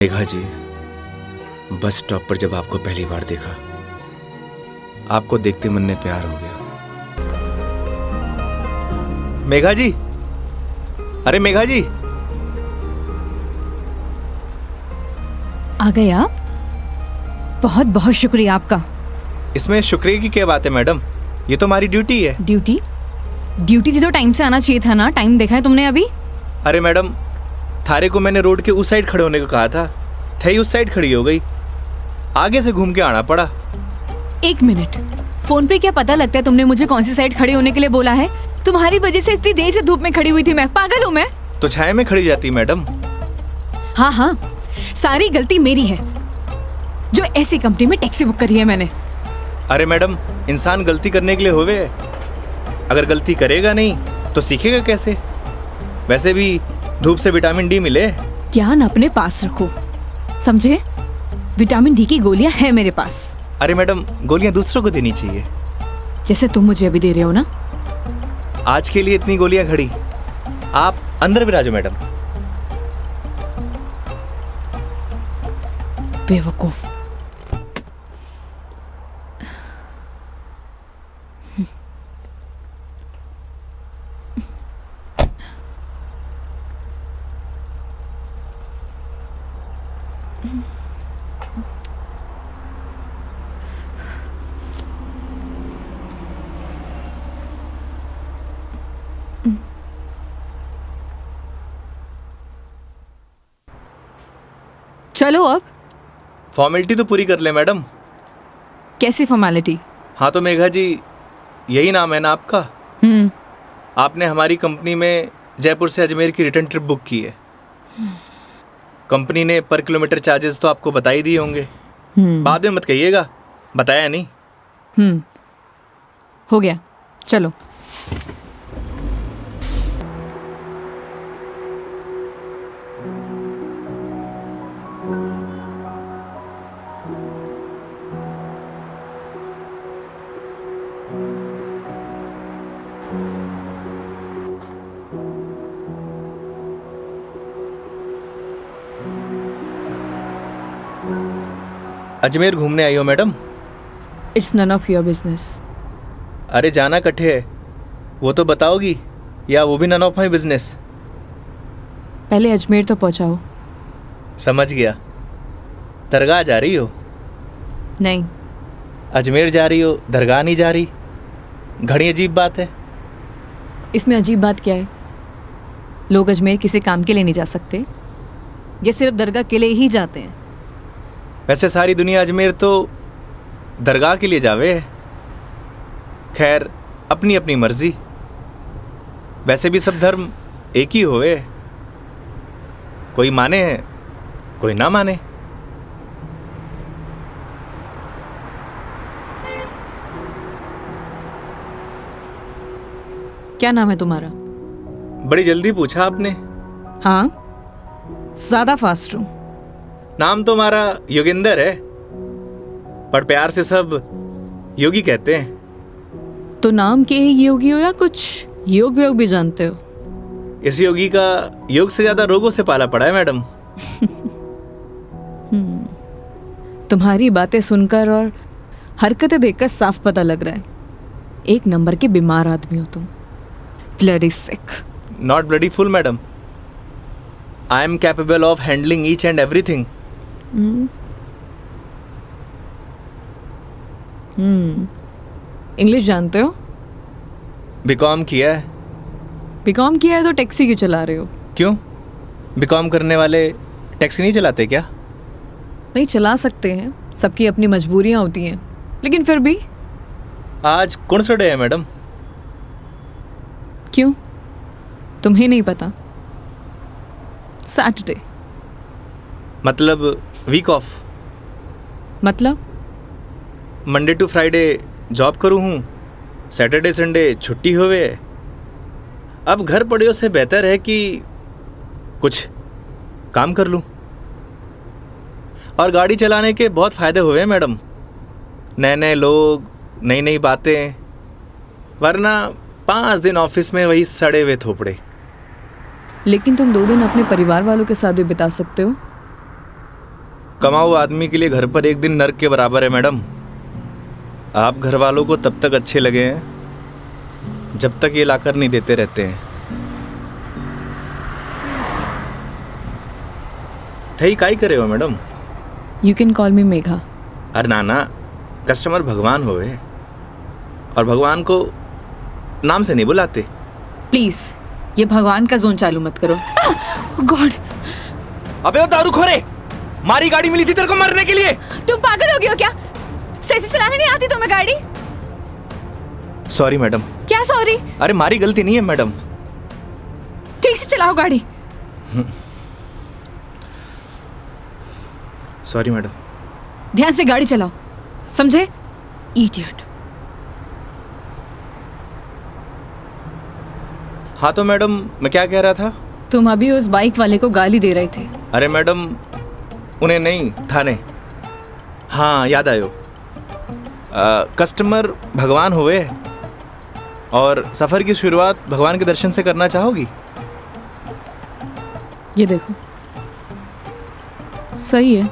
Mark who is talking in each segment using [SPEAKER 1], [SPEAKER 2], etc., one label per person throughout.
[SPEAKER 1] मेघा जी, bus stop पर जब आपको पहली बार देखा, आपको देखते मन में प्यार हो गया। मेघा जी, अरे मेघा जी,
[SPEAKER 2] आ गए आप? बहुत बहुत शुक्रिया आपका।
[SPEAKER 1] इसमें शुक्रिया की क्या बात है मैडम, ये तो हमारी ड्यूटी है।
[SPEAKER 2] ड्यूटी? ड्यूटी थी तो टाइम से आना चाहिए था ना। टाइम देखा है तुमने अभी?
[SPEAKER 1] अरे मैडम, थारे को मैंने रोड के उस साइड खड़े होने को कहा था, थई उस साइड खड़ी हो गई, आगे से घूम के आना पड़ा।
[SPEAKER 2] एक मिनट, फोन पे क्या पता लगता है तुमने मुझे कौन सी साइड खड़े होने के लिए बोला है? तुम्हारी वजह से इतनी देर से धूप में खड़ी हुई थी मैं। पागल हूँ मैं?
[SPEAKER 1] तो छाया में खड़ी जाती मैडम।
[SPEAKER 2] हाँ हाँ, सारी गलती मेरी है जो ऐसी कंपनी में टैक्सी बुक करी है मैंने।
[SPEAKER 1] अरे मैडम, इंसान गलती करने के लिए होवे है, अगर गलती करेगा नहीं तो सीखेगा कैसे? वैसे भी धूप से विटामिन डी मिले।
[SPEAKER 2] ज्ञान अपने पास रखो, समझे? विटामिन डी की गोलियां है मेरे पास।
[SPEAKER 1] अरे मैडम, गोलियां दूसरों को देनी चाहिए,
[SPEAKER 2] जैसे तुम मुझे अभी दे रहे हो ना।
[SPEAKER 1] आज के लिए इतनी गोलियां घड़ी, आप अंदर विराजो मैडम।
[SPEAKER 2] बेवकूफ। चलो अब।
[SPEAKER 1] फॉर्मेलिटी तो पूरी कर ले मैडम।
[SPEAKER 2] कैसी फॉर्मेलिटी?
[SPEAKER 1] हाँ तो मेघा जी, यही नाम है ना आपका? आपने हमारी कंपनी में जयपुर से अजमेर की रिटर्न ट्रिप बुक की है। कंपनी ने पर किलोमीटर चार्जेस तो आपको बता ही दिए होंगे। बाद में मत कहिएगा बताया नहीं।
[SPEAKER 2] हो गया, चलो।
[SPEAKER 1] अजमेर घूमने आई हो madam?
[SPEAKER 2] It's none of your business.
[SPEAKER 1] अरे जाना कट्ठे है वो तो बताओगी, या वो भी नन ऑफ माई बिजनेस?
[SPEAKER 2] पहले अजमेर तो पहुंचाओ।
[SPEAKER 1] समझ गया। दरगाह जा रही हो?
[SPEAKER 2] नहीं।
[SPEAKER 1] अजमेर जा रही हो, दरगाह नहीं जा रही? घड़ी अजीब बात है।
[SPEAKER 2] इसमें अजीब बात क्या है? लोग अजमेर किसी काम के लिए नहीं जा सकते, ये सिर्फ दरगाह के लिए ही जाते हैं।
[SPEAKER 1] वैसे सारी दुनिया अजमेर तो दरगाह के लिए जावे है। खैर, अपनी अपनी मर्जी। वैसे भी सब धर्म एक ही होवे, कोई माने कोई ना माने।
[SPEAKER 2] क्या नाम है तुम्हारा?
[SPEAKER 1] बड़ी जल्दी पूछा आपने।
[SPEAKER 2] हाँ, ज्यादा फास्ट हूँ।
[SPEAKER 1] नाम तो हमारा योगेंद्र है, पर प्यार से सब योगी कहते हैं।
[SPEAKER 2] तो नाम के ही योगी हो या कुछ योग व्योग भी जानते हो?
[SPEAKER 1] इस योगी का योग से ज्यादा रोगों से पाला पड़ा है मैडम।
[SPEAKER 2] तुम्हारी बातें सुनकर और हरकतें देखकर साफ पता लग रहा है एक नंबर के बीमार आदमी हो तुम। Bloody sick.
[SPEAKER 1] Not bloody fool madam, I am capable of handling each and everything.
[SPEAKER 2] English जानते हो?
[SPEAKER 1] बीकॉम किया है।
[SPEAKER 2] बीकॉम किया है तो टैक्सी क्यों चला रहे हो?
[SPEAKER 1] क्यों, बीकॉम करने वाले टैक्सी नहीं चलाते क्या?
[SPEAKER 2] नहीं, चला सकते हैं, सबकी अपनी मजबूरियां होती हैं, लेकिन फिर भी।
[SPEAKER 1] आज कौन सा डे है मैडम?
[SPEAKER 2] क्यों, तुम्हें नहीं पता? सैटरडे।
[SPEAKER 1] मतलब वीक ऑफ?
[SPEAKER 2] मतलब
[SPEAKER 1] मंडे टू फ्राइडे जॉब करूँ हूँ, सैटरडे संडे छुट्टी होवे। अब घर पड़े से बेहतर है कि कुछ काम कर लूँ। और गाड़ी चलाने के बहुत फ़ायदे हुए मैडम, नए नए लोग, नई नई बातें, वरना 5 दिन ऑफिस में वही सड़े हुए थोपड़े।
[SPEAKER 2] लेकिन तुम 2 दिन अपने परिवार वालों के साथ भी बिता सकते हो।
[SPEAKER 1] कमाऊ आदमी के लिए घर पर एक दिन नर्क के बराबर है मैडम। आप घर वालों को तब तक अच्छे लगे हैं जब तक ये लाकर नहीं देते रहते हैं। थई काई करे हो मैडम?
[SPEAKER 2] यू कैन कॉल मी मेघा।
[SPEAKER 1] अरे नाना, कस्टमर भगवान होवे और भगवान को नाम से नहीं बुलाते।
[SPEAKER 2] प्लीज ये भगवान का जोन चालू मत करो। गॉड!
[SPEAKER 1] अबे वो दारूखोरे, मारी गाड़ी मिली थी तेरे को मरने के लिए।
[SPEAKER 2] तुम पागल हो गए हो क्या? सही से चलाने नहीं आती तुम्हें गाड़ी?
[SPEAKER 1] Sorry madam.
[SPEAKER 2] क्या सॉरी?
[SPEAKER 1] अरे मारी गलती नहीं है मैडम।
[SPEAKER 2] ठीक से चलाओ गाड़ी।
[SPEAKER 1] Sorry madam.
[SPEAKER 2] ध्यान से गाड़ी चलाओ, समझे? इडियट।
[SPEAKER 1] हाँ तो मैडम, मैं क्या कह रहा था?
[SPEAKER 2] तुम अभी उस बाइक वाले को गाली दे रहे थे।
[SPEAKER 1] अरे मैडम, उन्हें नहीं, थाने। हाँ याद आयो। कस्टमर भगवान हुए और सफ़र की शुरुआत भगवान के दर्शन से करना चाहोगी?
[SPEAKER 2] ये देखो, सही है,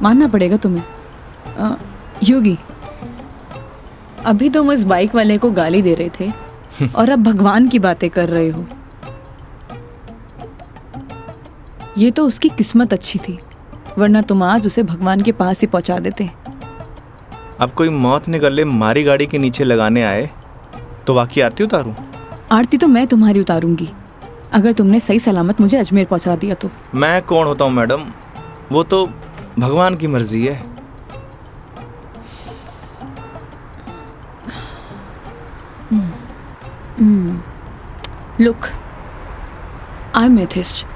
[SPEAKER 2] मानना पड़ेगा तुम्हें। योगी, अभी तुम उस बाइक वाले को गाली दे रहे थे और अब भगवान की बातें कर रहे हो। ये तो उसकी किस्मत अच्छी थी, वरना तुम आज उसे भगवान के पास ही पहुंचा देते।
[SPEAKER 1] अब कोई मौत ने गले मारी गाड़ी के नीचे लगाने आए तो वाकई आरती उतारूं?
[SPEAKER 2] आरती तो मैं तुम्हारी उतारूंगी अगर तुमने सही सलामत मुझे अजमेर पहुंचा दिया तो।
[SPEAKER 1] मैं कौन होता हूँ मैडम, वो तो भगवान की मर्जी है।
[SPEAKER 2] Look, I am atheist.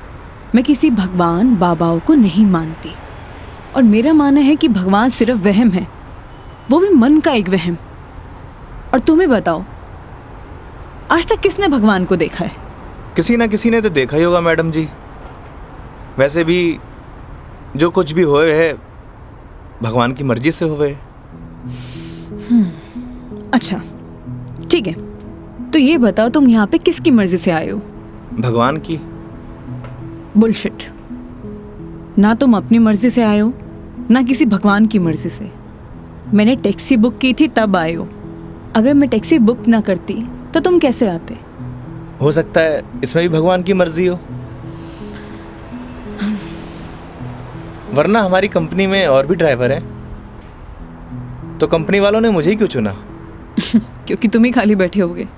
[SPEAKER 2] मैं किसी भगवान बाबाओं को नहीं मानती और मेरा मानना है कि भगवान सिर्फ वहम है, वो भी मन का एक वहम। और तुम्हें बताओ, आज तक किसने भगवान को देखा है?
[SPEAKER 1] किसी ना किसी ने तो देखा ही होगा मैडम जी। वैसे भी जो कुछ भी होए है भगवान की मर्जी से होए।
[SPEAKER 2] अच्छा ठीक है, तो ये बताओ तुम यहाँ पे किसकी मर्जी से आए हो?
[SPEAKER 1] भगवान की।
[SPEAKER 2] बुलशिट। ना तुम अपनी मर्जी से आए हो ना किसी भगवान की मर्जी से। मैंने टैक्सी बुक की थी तब आए हो। अगर मैं टैक्सी बुक ना करती तो तुम कैसे आते?
[SPEAKER 1] हो सकता है इसमें भी भगवान की मर्जी हो, वरना हमारी कंपनी में और भी ड्राइवर हैं, तो कंपनी वालों ने मुझे ही क्यों चुना?
[SPEAKER 2] क्योंकि तुम ही खाली बैठे होगे।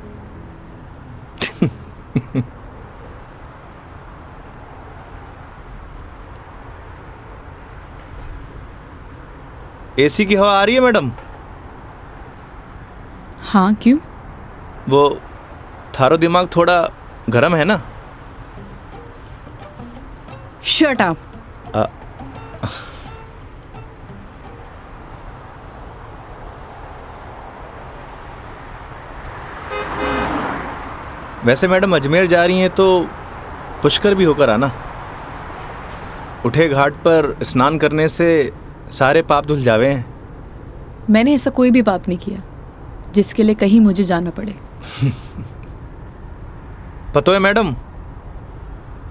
[SPEAKER 1] एसी की हवा आ रही है मैडम?
[SPEAKER 2] हाँ क्यों?
[SPEAKER 1] वो थारो दिमाग थोड़ा गर्म है ना?
[SPEAKER 2] Shut up.
[SPEAKER 1] वैसे मैडम अजमेर जा रही हैं तो पुष्कर भी होकर आना। उठे घाट पर स्नान करने से सारे पाप धुल जावे हैं।
[SPEAKER 2] मैंने ऐसा कोई भी पाप नहीं किया जिसके लिए कहीं मुझे जाना पड़े।
[SPEAKER 1] पता है मैडम,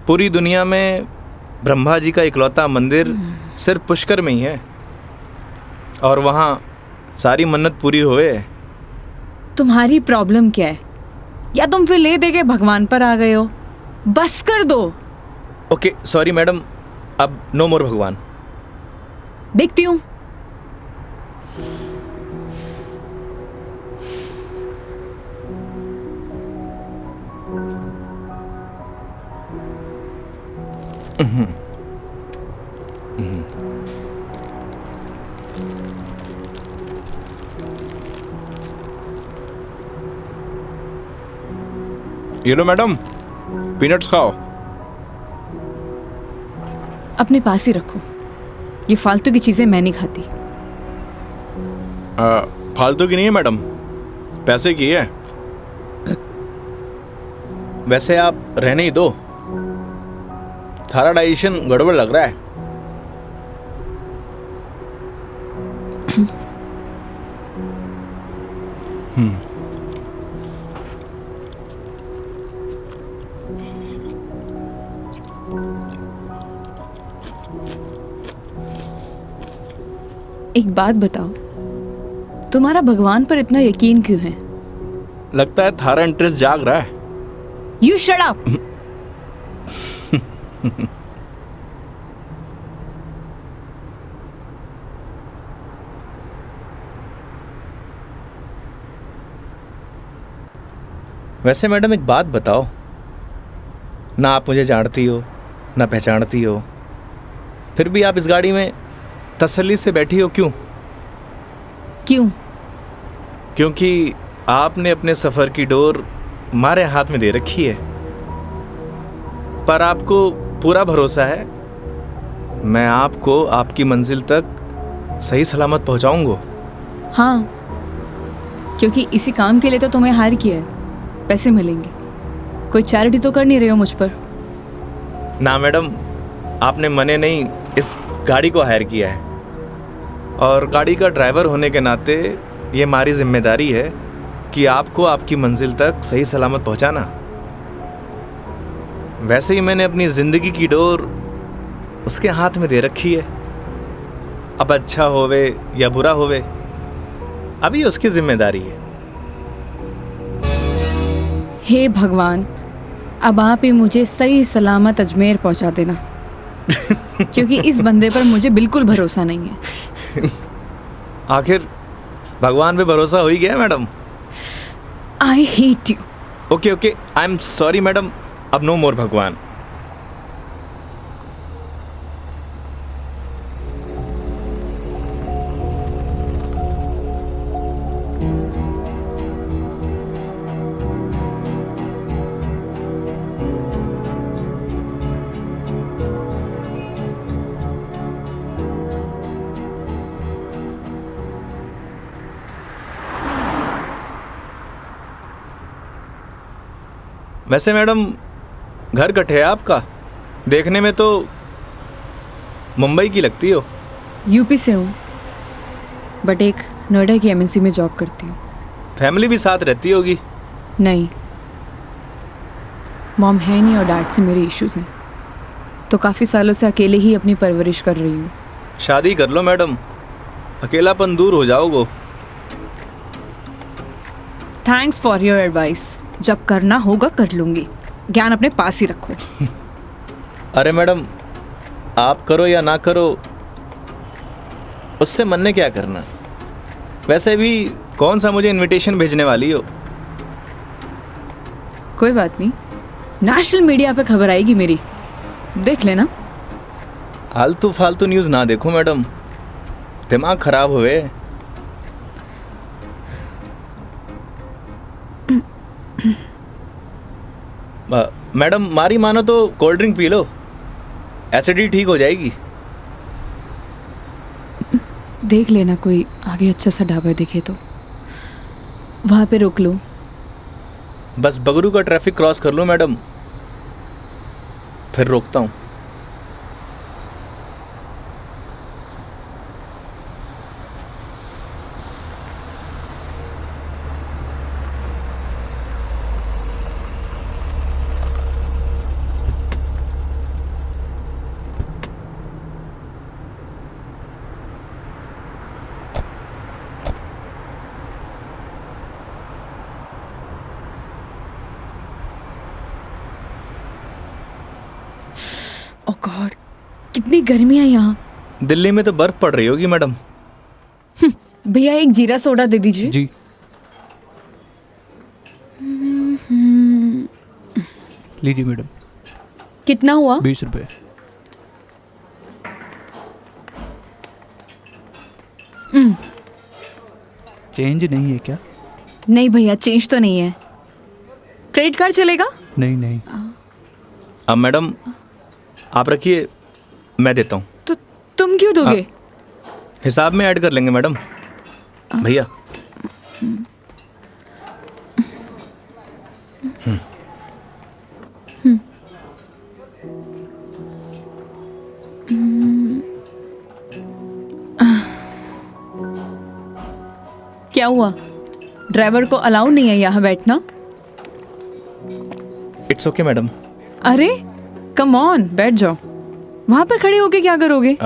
[SPEAKER 1] पूरी दुनिया में ब्रह्मा जी का इकलौता मंदिर सिर्फ पुष्कर में ही है और वहाँ सारी मन्नत पूरी हुए।
[SPEAKER 2] तुम्हारी प्रॉब्लम क्या है? या तुम फिर ले दे के भगवान पर आ गए हो? बस कर दो।
[SPEAKER 1] ओके सॉरी मैडम, अब नो मोर भगवान।
[SPEAKER 2] देखती हूँ।
[SPEAKER 1] ये लो मैडम, पीनट्स खाओ।
[SPEAKER 2] अपने पास ही रखो, ये फालतू की चीजें मैं नहीं खाती।
[SPEAKER 1] फालतू की नहीं है मैडम, पैसे की है। वैसे आप रहने ही दो, थारा डाइजेशन गड़बड़ लग रहा है।
[SPEAKER 2] एक बात बताओ, तुम्हारा भगवान पर इतना यकीन क्यों है?
[SPEAKER 1] लगता है थारा इंटरेस्ट जाग रहा है।
[SPEAKER 2] You shut up.
[SPEAKER 1] वैसे मैडम एक बात बताओ, ना आप मुझे जानती हो ना पहचानती हो, फिर भी आप इस गाड़ी में तसल्ली से बैठी हो क्यों?
[SPEAKER 2] क्यों?
[SPEAKER 1] क्योंकि आपने अपने सफ़र की डोर हमारे हाथ में दे रखी है, पर आपको पूरा भरोसा है मैं आपको आपकी मंजिल तक सही सलामत पहुंचाऊंगा।
[SPEAKER 2] हाँ, क्योंकि इसी काम के लिए तो तुम्हें हायर किया है, पैसे मिलेंगे। कोई चैरिटी तो कर नहीं रहे हो मुझ पर?
[SPEAKER 1] ना मैडम, आपने मने नहीं इस गाड़ी को हायर किया है, और गाड़ी का ड्राइवर होने के नाते ये हमारी जिम्मेदारी है कि आपको आपकी मंजिल तक सही सलामत पहुंचाना। वैसे ही मैंने अपनी ज़िंदगी की डोर उसके हाथ में दे रखी है। अब अच्छा होवे या बुरा होवे, अभी उसकी जिम्मेदारी है।
[SPEAKER 2] हे भगवान, अब आप ही मुझे सही सलामत अजमेर पहुंचा देना, क्योंकि इस बंदे पर मुझे बिल्कुल भरोसा नहीं है।
[SPEAKER 1] आखिर भगवान पे भरोसा हो ही गया madam.
[SPEAKER 2] I hate you.
[SPEAKER 1] Okay okay, I am sorry madam, अब नो मोर भगवान। वैसे मैडम घर कटे है आपका? देखने में तो मुंबई की लगती हो।
[SPEAKER 2] यूपी से हूँ, बट एक नोएडा की एमएनसी में जॉब करती हूँ।
[SPEAKER 1] फैमिली भी साथ रहती होगी?
[SPEAKER 2] नहीं, मॉम है नहीं और डैड से मेरे इश्यूज हैं, तो काफ़ी सालों से अकेले ही अपनी परवरिश कर रही हूँ।
[SPEAKER 1] शादी कर लो मैडम, अकेलापन दूर हो जाओगे।
[SPEAKER 2] Thanks for your advice. जब करना होगा कर लूँगी, ज्ञान अपने पास ही रखो।
[SPEAKER 1] अरे मैडम, आप करो या ना करो उससे मन ने क्या करना। वैसे भी कौन सा मुझे इनविटेशन भेजने वाली हो?
[SPEAKER 2] कोई बात नहीं, नेशनल मीडिया पे खबर आएगी मेरी, देख लेना।
[SPEAKER 1] आलतू फालतू न्यूज़ ना देखो मैडम, दिमाग खराब हुए। मैडम मारी मानो तो cold drink P low, acidity ठीक हो जाएगी।
[SPEAKER 2] देख लेना कोई आगे अच्छा सा ढाबा दिखे तो वहाँ पे रोक लो।
[SPEAKER 1] बस बगरू का ट्रैफिक क्रॉस कर लो मैडम, फिर रोकता हूँ।
[SPEAKER 2] ओह गॉड, कितनी गर्मी है यहाँ।
[SPEAKER 1] दिल्ली में तो बर्फ पड़ रही होगी मैडम।
[SPEAKER 2] भैया एक जीरा सोडा दे दीजिए।
[SPEAKER 3] जी। लीजिए मैडम।
[SPEAKER 2] कितना हुआ?
[SPEAKER 3] 20 रुपये। चेंज नहीं है क्या?
[SPEAKER 2] नहीं भैया, चेंज तो नहीं है। क्रेडिट कार्ड चलेगा?
[SPEAKER 3] नहीं नहीं।
[SPEAKER 1] अब मैडम आप रखिए, मैं देता हूँ।
[SPEAKER 2] तो तुम क्यों दोगे?
[SPEAKER 1] हिसाब में ऐड कर लेंगे मैडम। भैया
[SPEAKER 2] क्या हुआ? ड्राइवर को अलाउ नहीं है यहाँ बैठना?
[SPEAKER 1] It's okay madam.
[SPEAKER 2] अरे कम ऑन, बैठ जाओ। वहां पर खड़े होके क्या करोगे?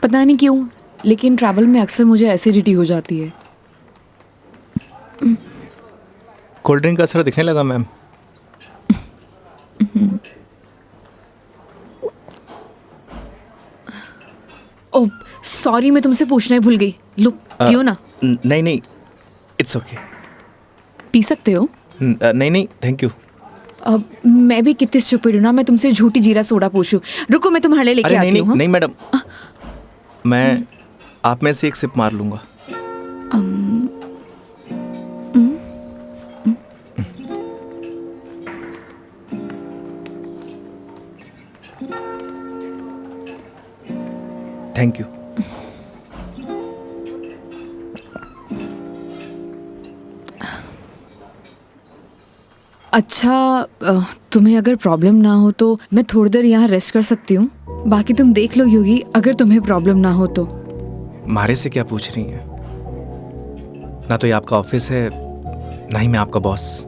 [SPEAKER 2] पता नहीं क्यों, लेकिन ट्रैवल में अक्सर मुझे एसिडिटी हो जाती है।
[SPEAKER 1] कोल्ड ड्रिंक का असर दिखने लगा मैम।
[SPEAKER 2] ओह सॉरी, मैं तुमसे पूछना ही भूल गई। लो पियो ना।
[SPEAKER 1] नहीं नहीं, इट्स ओके।
[SPEAKER 2] पी सकते हो।
[SPEAKER 1] नहीं नहीं, थैंक यू।
[SPEAKER 2] अब मैं भी कितनी स्टूपिड हूँ ना, मैं तुमसे झूठी जीरा सोडा पूछूं। रुको मैं तुम्हारे लिए लेके
[SPEAKER 1] अरे नहीं
[SPEAKER 2] आती हूँ।
[SPEAKER 1] नहीं नहीं मैडम, मैं आप में से एक सिप मार लूंगा। Thank you.
[SPEAKER 2] अच्छा, तुम्हें अगर प्रॉब्लम ना हो तो मैं थोड़ी देर यहाँ रेस्ट कर सकती हूँ। बाकी तुम देख लो योगी, अगर तुम्हें प्रॉब्लम ना हो तो।
[SPEAKER 1] मारे से क्या पूछ रही हैं? ना तो ये आपका ऑफिस है, ना ही मैं आपका बॉस।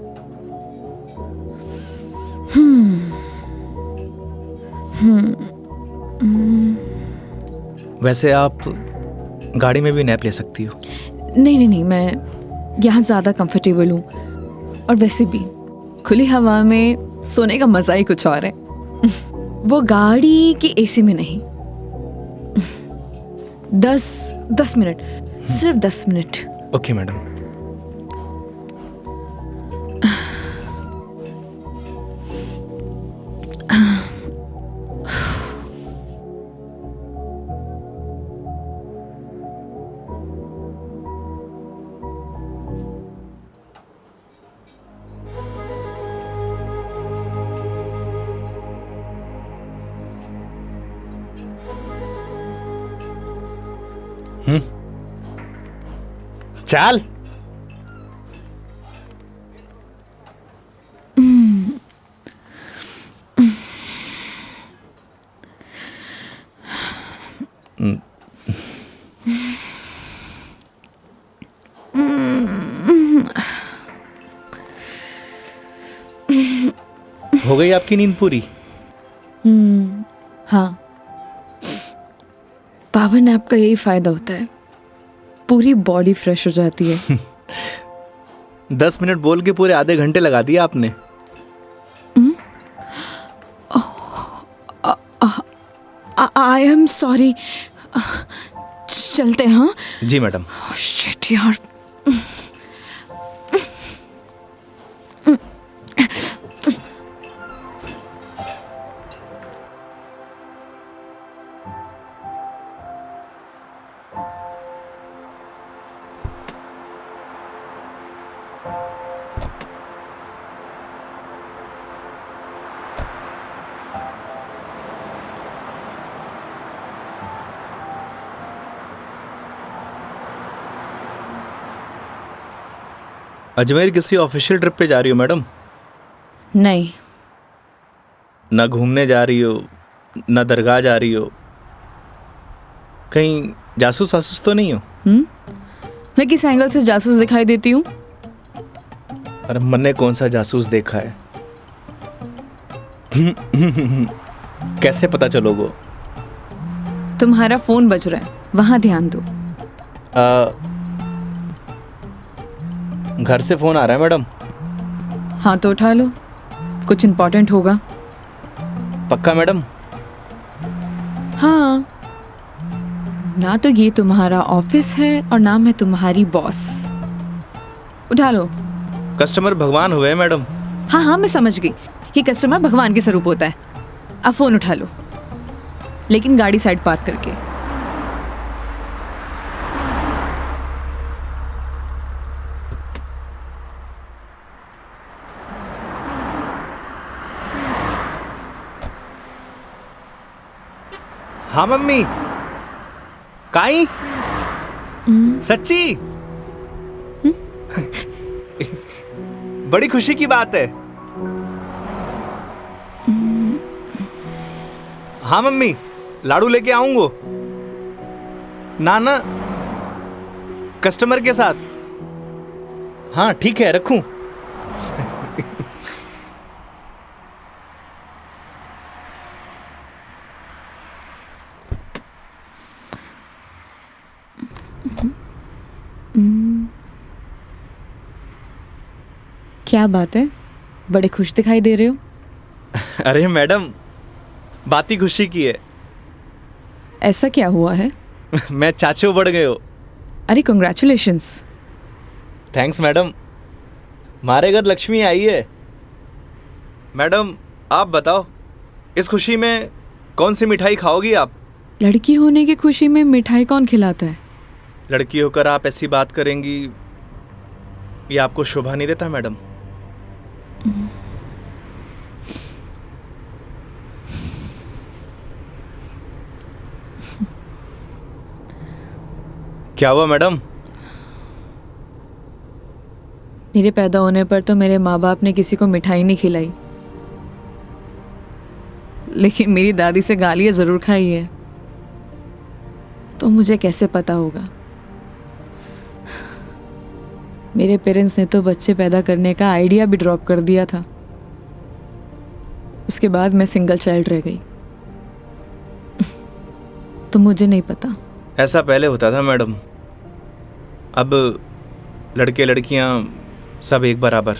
[SPEAKER 1] वैसे आप गाड़ी में भी नैप ले सकती हो।
[SPEAKER 2] नहीं नहीं नहीं, मैं यहाँ ज़्यादा कंफर्टेबल हूँ, और वैसे भी खुली हवा में सोने का मज़ा ही कुछ और है। वो गाड़ी की एसी में नहीं। 10 मिनट, सिर्फ 10 मिनट।
[SPEAKER 1] Okay madam. चल। हो गई आपकी नींद पूरी?
[SPEAKER 2] हाँ, पावर नैप का यही फायदा होता है, पूरी बॉडी फ्रेश हो जाती है।
[SPEAKER 1] 10 मिनट बोल के पूरे आधे घंटे लगा दिया आपने।
[SPEAKER 2] आई एम सॉरी। चलते हैं। हाँ
[SPEAKER 1] जी मैडम।
[SPEAKER 2] शिट यार।
[SPEAKER 1] अजमेर किसी ऑफिशियल ट्रिप पे जा रही हो मैडम?
[SPEAKER 2] नहीं।
[SPEAKER 1] ना घूमने जा रही हो, ना दरगाह जा रही हो, कहीं जासूस वासूस तो नहीं हो?
[SPEAKER 2] मैं किस एंगल से जासूस दिखाई देती हूँ?
[SPEAKER 1] अरे मैंने कौन सा जासूस देखा है? कैसे पता चलोगे?
[SPEAKER 2] तुम्हारा फोन बज रहा है, वहां ध्यान दो।
[SPEAKER 1] घर से फोन आ रहा है मैडम।
[SPEAKER 2] हाँ तो उठा लो, कुछ इम्पोर्टेंट होगा।
[SPEAKER 1] पक्का मैडम?
[SPEAKER 2] हाँ, ना तो ये तुम्हारा ऑफिस है और ना मैं तुम्हारी बॉस। उठा लो।
[SPEAKER 1] कस्टमर भगवान हुए हैं मैडम।
[SPEAKER 2] हाँ हाँ मैं समझ गई, ये कस्टमर भगवान के स्वरूप होता है। अब फोन उठा लो, लेकिन गाड़ी साइड पार्क करके।
[SPEAKER 1] हाँ मम्मी। काई? सच्ची? बड़ी खुशी की बात है। हाँ मम्मी, लाडू लेके आऊंगो। ना ना, कस्टमर के साथ। हाँ ठीक है, रखूं?
[SPEAKER 2] क्या बात है, बड़े खुश दिखाई दे रहे हो।
[SPEAKER 1] अरे मैडम, बात ही खुशी की है।
[SPEAKER 2] ऐसा क्या हुआ है?
[SPEAKER 1] मैं चाचू बढ़ गए हो।
[SPEAKER 2] अरे कंग्रेचुलेशंस।
[SPEAKER 1] थैंक्स मैडम, हमारे घर लक्ष्मी आई है। मैडम आप बताओ, इस खुशी में कौन सी मिठाई खाओगी आप?
[SPEAKER 2] लड़की होने की खुशी में मिठाई कौन खिलाता है?
[SPEAKER 1] लड़की होकर आप ऐसी बात करेंगी, ये आपको शोभा नहीं देता मैडम। क्या हुआ मैडम?
[SPEAKER 2] मेरे पैदा होने पर तो मेरे माँ बाप ने किसी को मिठाई नहीं खिलाई, लेकिन मेरी दादी से गालियाँ ज़रूर खाई है। तो मुझे कैसे पता होगा? मेरे पेरेंट्स ने तो बच्चे पैदा करने का आइडिया भी ड्रॉप कर दिया था। उसके बाद मैं सिंगल चाइल्ड रह गई। तो मुझे नहीं पता।
[SPEAKER 1] ऐसा पहले होता था मैडम, अब लड़के लड़कियां सब एक बराबर।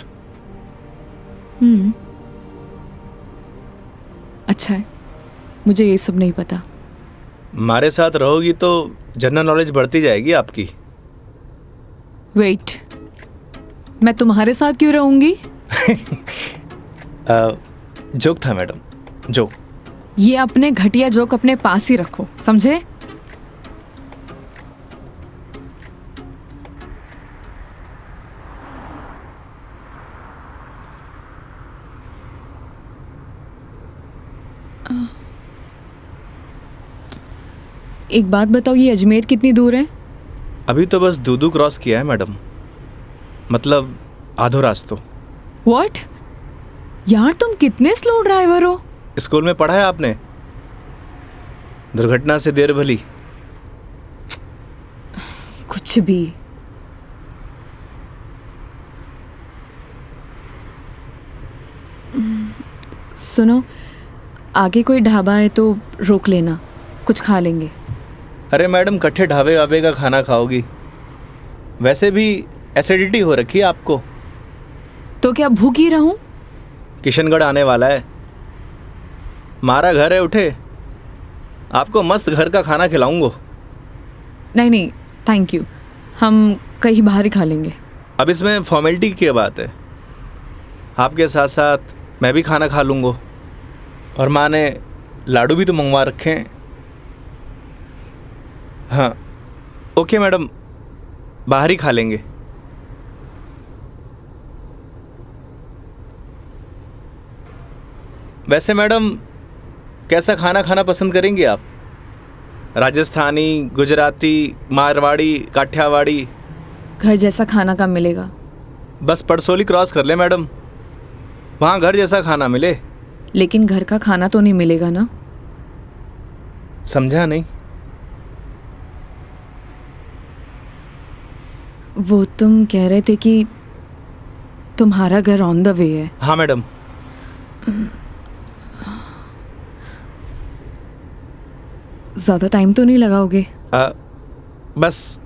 [SPEAKER 2] अच्छा है, मुझे ये सब नहीं पता।
[SPEAKER 1] हमारे साथ रहोगी तो जनरल नॉलेज बढ़ती जाएगी आपकी।
[SPEAKER 2] वेट, मैं तुम्हारे साथ क्यों रहूंगी?
[SPEAKER 1] जोक था मैडम, जोक।
[SPEAKER 2] ये अपने घटिया जोक अपने पास ही रखो, समझे? एक बात बताओ, ये अजमेर कितनी दूर है?
[SPEAKER 1] अभी तो बस दूदू क्रॉस किया है मैडम, मतलब आधो रास्तों।
[SPEAKER 2] व्हाट? यार तुम कितने स्लो ड्राइवर हो।
[SPEAKER 1] स्कूल में पढ़ा है आपने, दुर्घटना से देर भली।
[SPEAKER 2] कुछ भी। सुनो, आगे कोई ढाबा है तो रोक लेना, कुछ खा लेंगे।
[SPEAKER 1] अरे मैडम, कट्ठे ढाबे वाबे का खाना खाओगी? वैसे भी एसिडिटी हो रखी है आपको।
[SPEAKER 2] तो क्या भूख ही रहूं?
[SPEAKER 1] किशनगढ़ आने वाला है, हमारा घर है, उठे आपको मस्त घर का खाना खिलाऊंगा।
[SPEAKER 2] नहीं नहीं, थैंक यू, हम कहीं बाहर ही खा लेंगे।
[SPEAKER 1] अब इसमें फॉर्मेलिटी की बात है, आपके साथ साथ मैं भी खाना खा लूँगा। और माँ ने लाडू भी तो मंगवा रखे हैं। हाँ ओके मैडम, बाहर ही खा लेंगे। वैसे मैडम, कैसा खाना खाना पसंद करेंगी आप? राजस्थानी, गुजराती, मारवाड़ी, काठियावाड़ी?
[SPEAKER 2] घर जैसा खाना कब मिलेगा?
[SPEAKER 1] बस पड़सोली क्रॉस कर ले मैडम, वहाँ घर जैसा खाना मिले।
[SPEAKER 2] लेकिन घर का खाना तो नहीं मिलेगा ना?
[SPEAKER 1] समझा नहीं।
[SPEAKER 2] वो तुम कह रहे थे कि तुम्हारा घर ऑन द वे है।
[SPEAKER 1] हाँ मैडम।
[SPEAKER 2] ज़्यादा टाइम तो नहीं लगाओगे?
[SPEAKER 1] बस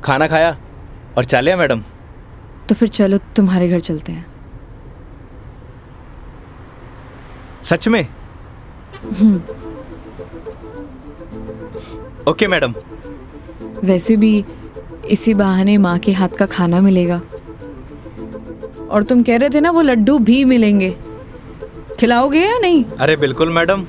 [SPEAKER 1] खाना खाया और चले मैडम।
[SPEAKER 2] तो फिर चलो तुम्हारे घर चलते हैं।
[SPEAKER 1] सच में? Okay madam.
[SPEAKER 2] वैसे भी इसी बहाने माँ के हाथ का खाना मिलेगा। और तुम कह रहे थे ना वो लड्डू भी मिलेंगे, खिलाओगे या नहीं?
[SPEAKER 1] अरे बिल्कुल मैडम।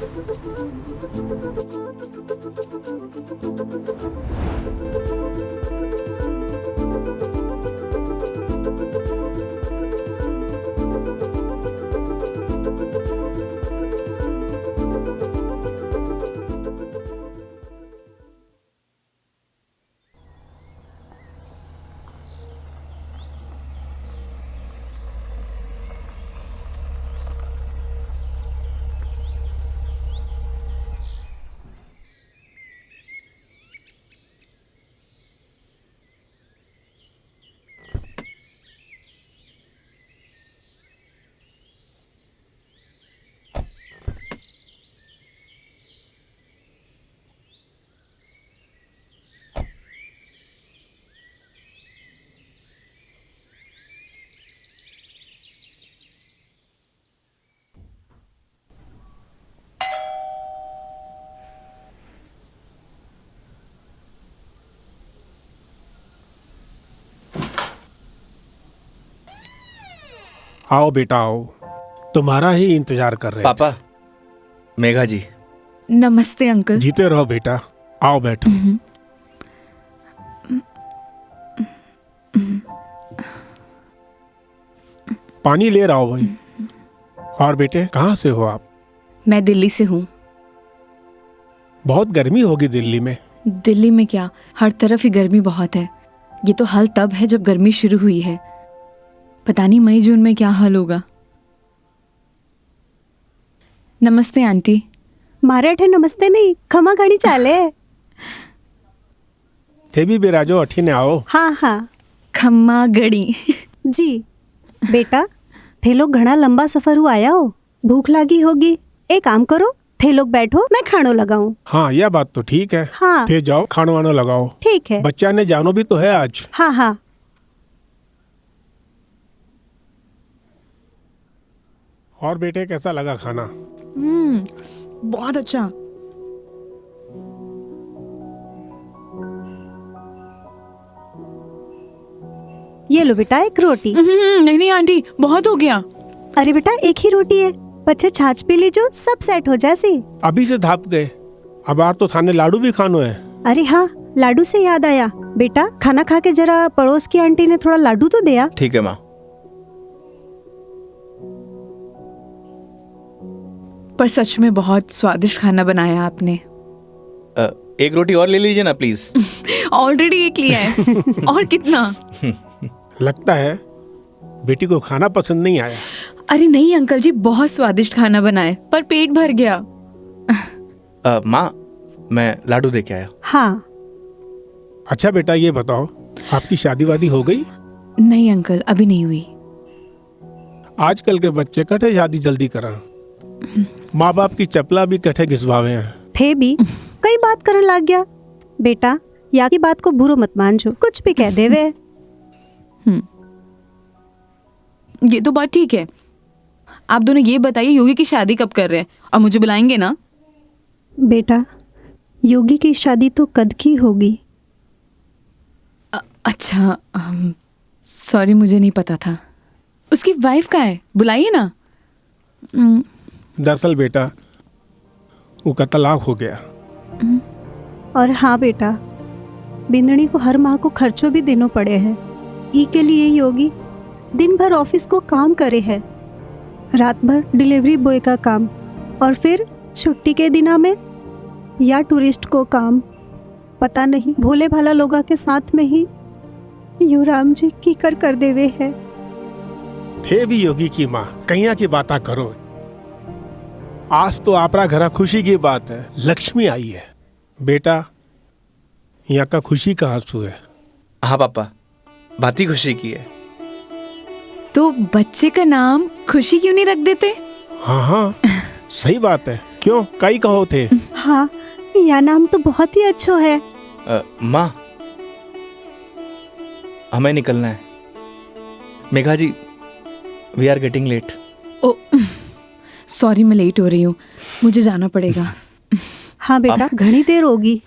[SPEAKER 4] आओ बेटा आओ, तुम्हारा ही इंतजार कर रहे
[SPEAKER 1] पापा, मेघा जी।
[SPEAKER 2] नमस्ते अंकल।
[SPEAKER 4] थे। जीते रहो बेटा, आओ बैठो। पानी ले रहा हो भाई। और बेटे कहाँ से हो आप?
[SPEAKER 2] मैं दिल्ली से हूँ।
[SPEAKER 4] बहुत गर्मी होगी दिल्ली में।
[SPEAKER 2] दिल्ली में क्या, हर तरफ ही गर्मी बहुत है। ये तो हाल तब है जब गर्मी शुरू हुई है, पता नहीं मई जून में क्या हाल होगा। नमस्ते आंटी।
[SPEAKER 5] मारे नमस्ते नहीं, खमा घड़ी चाले।
[SPEAKER 4] थे भी बिराजो अठी ने आओ।
[SPEAKER 5] हाँ हाँ
[SPEAKER 2] खम्मा गड़ी।
[SPEAKER 5] जी। बेटा थे लोग घना लंबा सफर हुआ आया हो, भूख लगी होगी। एक काम करो, थे लोग बैठो, मैं खानो लगाऊं।
[SPEAKER 4] हाँ यह बात तो ठीक है।
[SPEAKER 5] हाँ
[SPEAKER 4] थे जाओ खानो वानो लगाओ।
[SPEAKER 5] ठीक है।
[SPEAKER 4] बच्चा ने जानो भी तो है आज।
[SPEAKER 5] हाँ हाँ।
[SPEAKER 4] और बेटे कैसा लगा खाना?
[SPEAKER 2] बहुत अच्छा।
[SPEAKER 5] ये लो बेटा एक रोटी।
[SPEAKER 2] नहीं नहीं आंटी, बहुत हो गया।
[SPEAKER 5] अरे बेटा एक ही रोटी है, बच्चे छाछ पी लीजो, सब सेट हो जासी।
[SPEAKER 4] अभी से धाप गए, अब आर तो थाने लाडू भी खानो है।
[SPEAKER 5] अरे हाँ, लाडू से याद आया, बेटा खाना खा के जरा पड़ोस की आंटी ने थोड़ा लाडू तो दिया।
[SPEAKER 1] ठीक है माँ।
[SPEAKER 2] पर सच में बहुत स्वादिष्ट खाना बनाया आपने।
[SPEAKER 1] एक रोटी और ले लीजिए ना प्लीज।
[SPEAKER 2] ऑलरेडी एक लिया है। और कितना?
[SPEAKER 4] लगता है बेटी को खाना पसंद नहीं आया।
[SPEAKER 2] अरे नहीं अंकल जी, बहुत स्वादिष्ट खाना बनाए, पर पेट भर गया।
[SPEAKER 1] माँ, मैं लाडू दे के आया।
[SPEAKER 5] हाँ।
[SPEAKER 4] अच्छा बेटा ये बताओ, आपकी शादी वादी हो गई?
[SPEAKER 2] नहीं अंकल, अभी नहीं हुई।
[SPEAKER 4] आजकल के बच्चे कठे शादी जल्दी करा, माँ बाप की चपला भी कठे घिसवावे हैं।
[SPEAKER 5] थे भी कई बात करने लग गया। बेटा या की बात को बुरो मत मानजो, कुछ भी कह देवे।
[SPEAKER 2] ये तो बात ठीक है। आप दोनों ये बताइए, योगी की शादी कब कर रहे हैं और मुझे बुलाएंगे ना?
[SPEAKER 5] बेटा योगी की शादी तो कद की होगी।
[SPEAKER 2] अच्छा, सॉरी मुझे नहीं पता था। उसकी वाइफ कहाँ है, बुलाइए ना।
[SPEAKER 4] दरअसल बेटा वो का तलाक हो गया।
[SPEAKER 5] और हाँ बेटा, बिंदनी को हर माह को खर्चों भी देना पड़े हैं। ई के लिए योगी दिन भर ऑफिस को काम करे है, रात भर डिलीवरी बॉय का काम, और फिर छुट्टी के दिना में या टूरिस्ट को काम। पता नहीं भोले भाला लोगा के साथ में ही युवराम जी की कर देवे है।
[SPEAKER 4] थे भी योगी की माँ, कहिया की बात करो। आज तो आपरा घरा खुशी की बात है, लक्ष्मी आई है। बेटा यहाँ का खुशी का आंसू है।
[SPEAKER 1] हाँ पापा, बात ही खुशी की है।
[SPEAKER 2] तो बच्चे का नाम खुशी क्यों नहीं रख देते?
[SPEAKER 4] हाँ हाँ सही बात है, क्यों कई कहो थे।
[SPEAKER 5] हाँ यह नाम तो बहुत ही अच्छा है।
[SPEAKER 1] माँ, हमें निकलना है। Megha ji, we are getting late.
[SPEAKER 2] Oh sorry, मैं लेट हो रही हूँ, मुझे जाना पड़ेगा।
[SPEAKER 5] हाँ बेटा घनी देर होगी।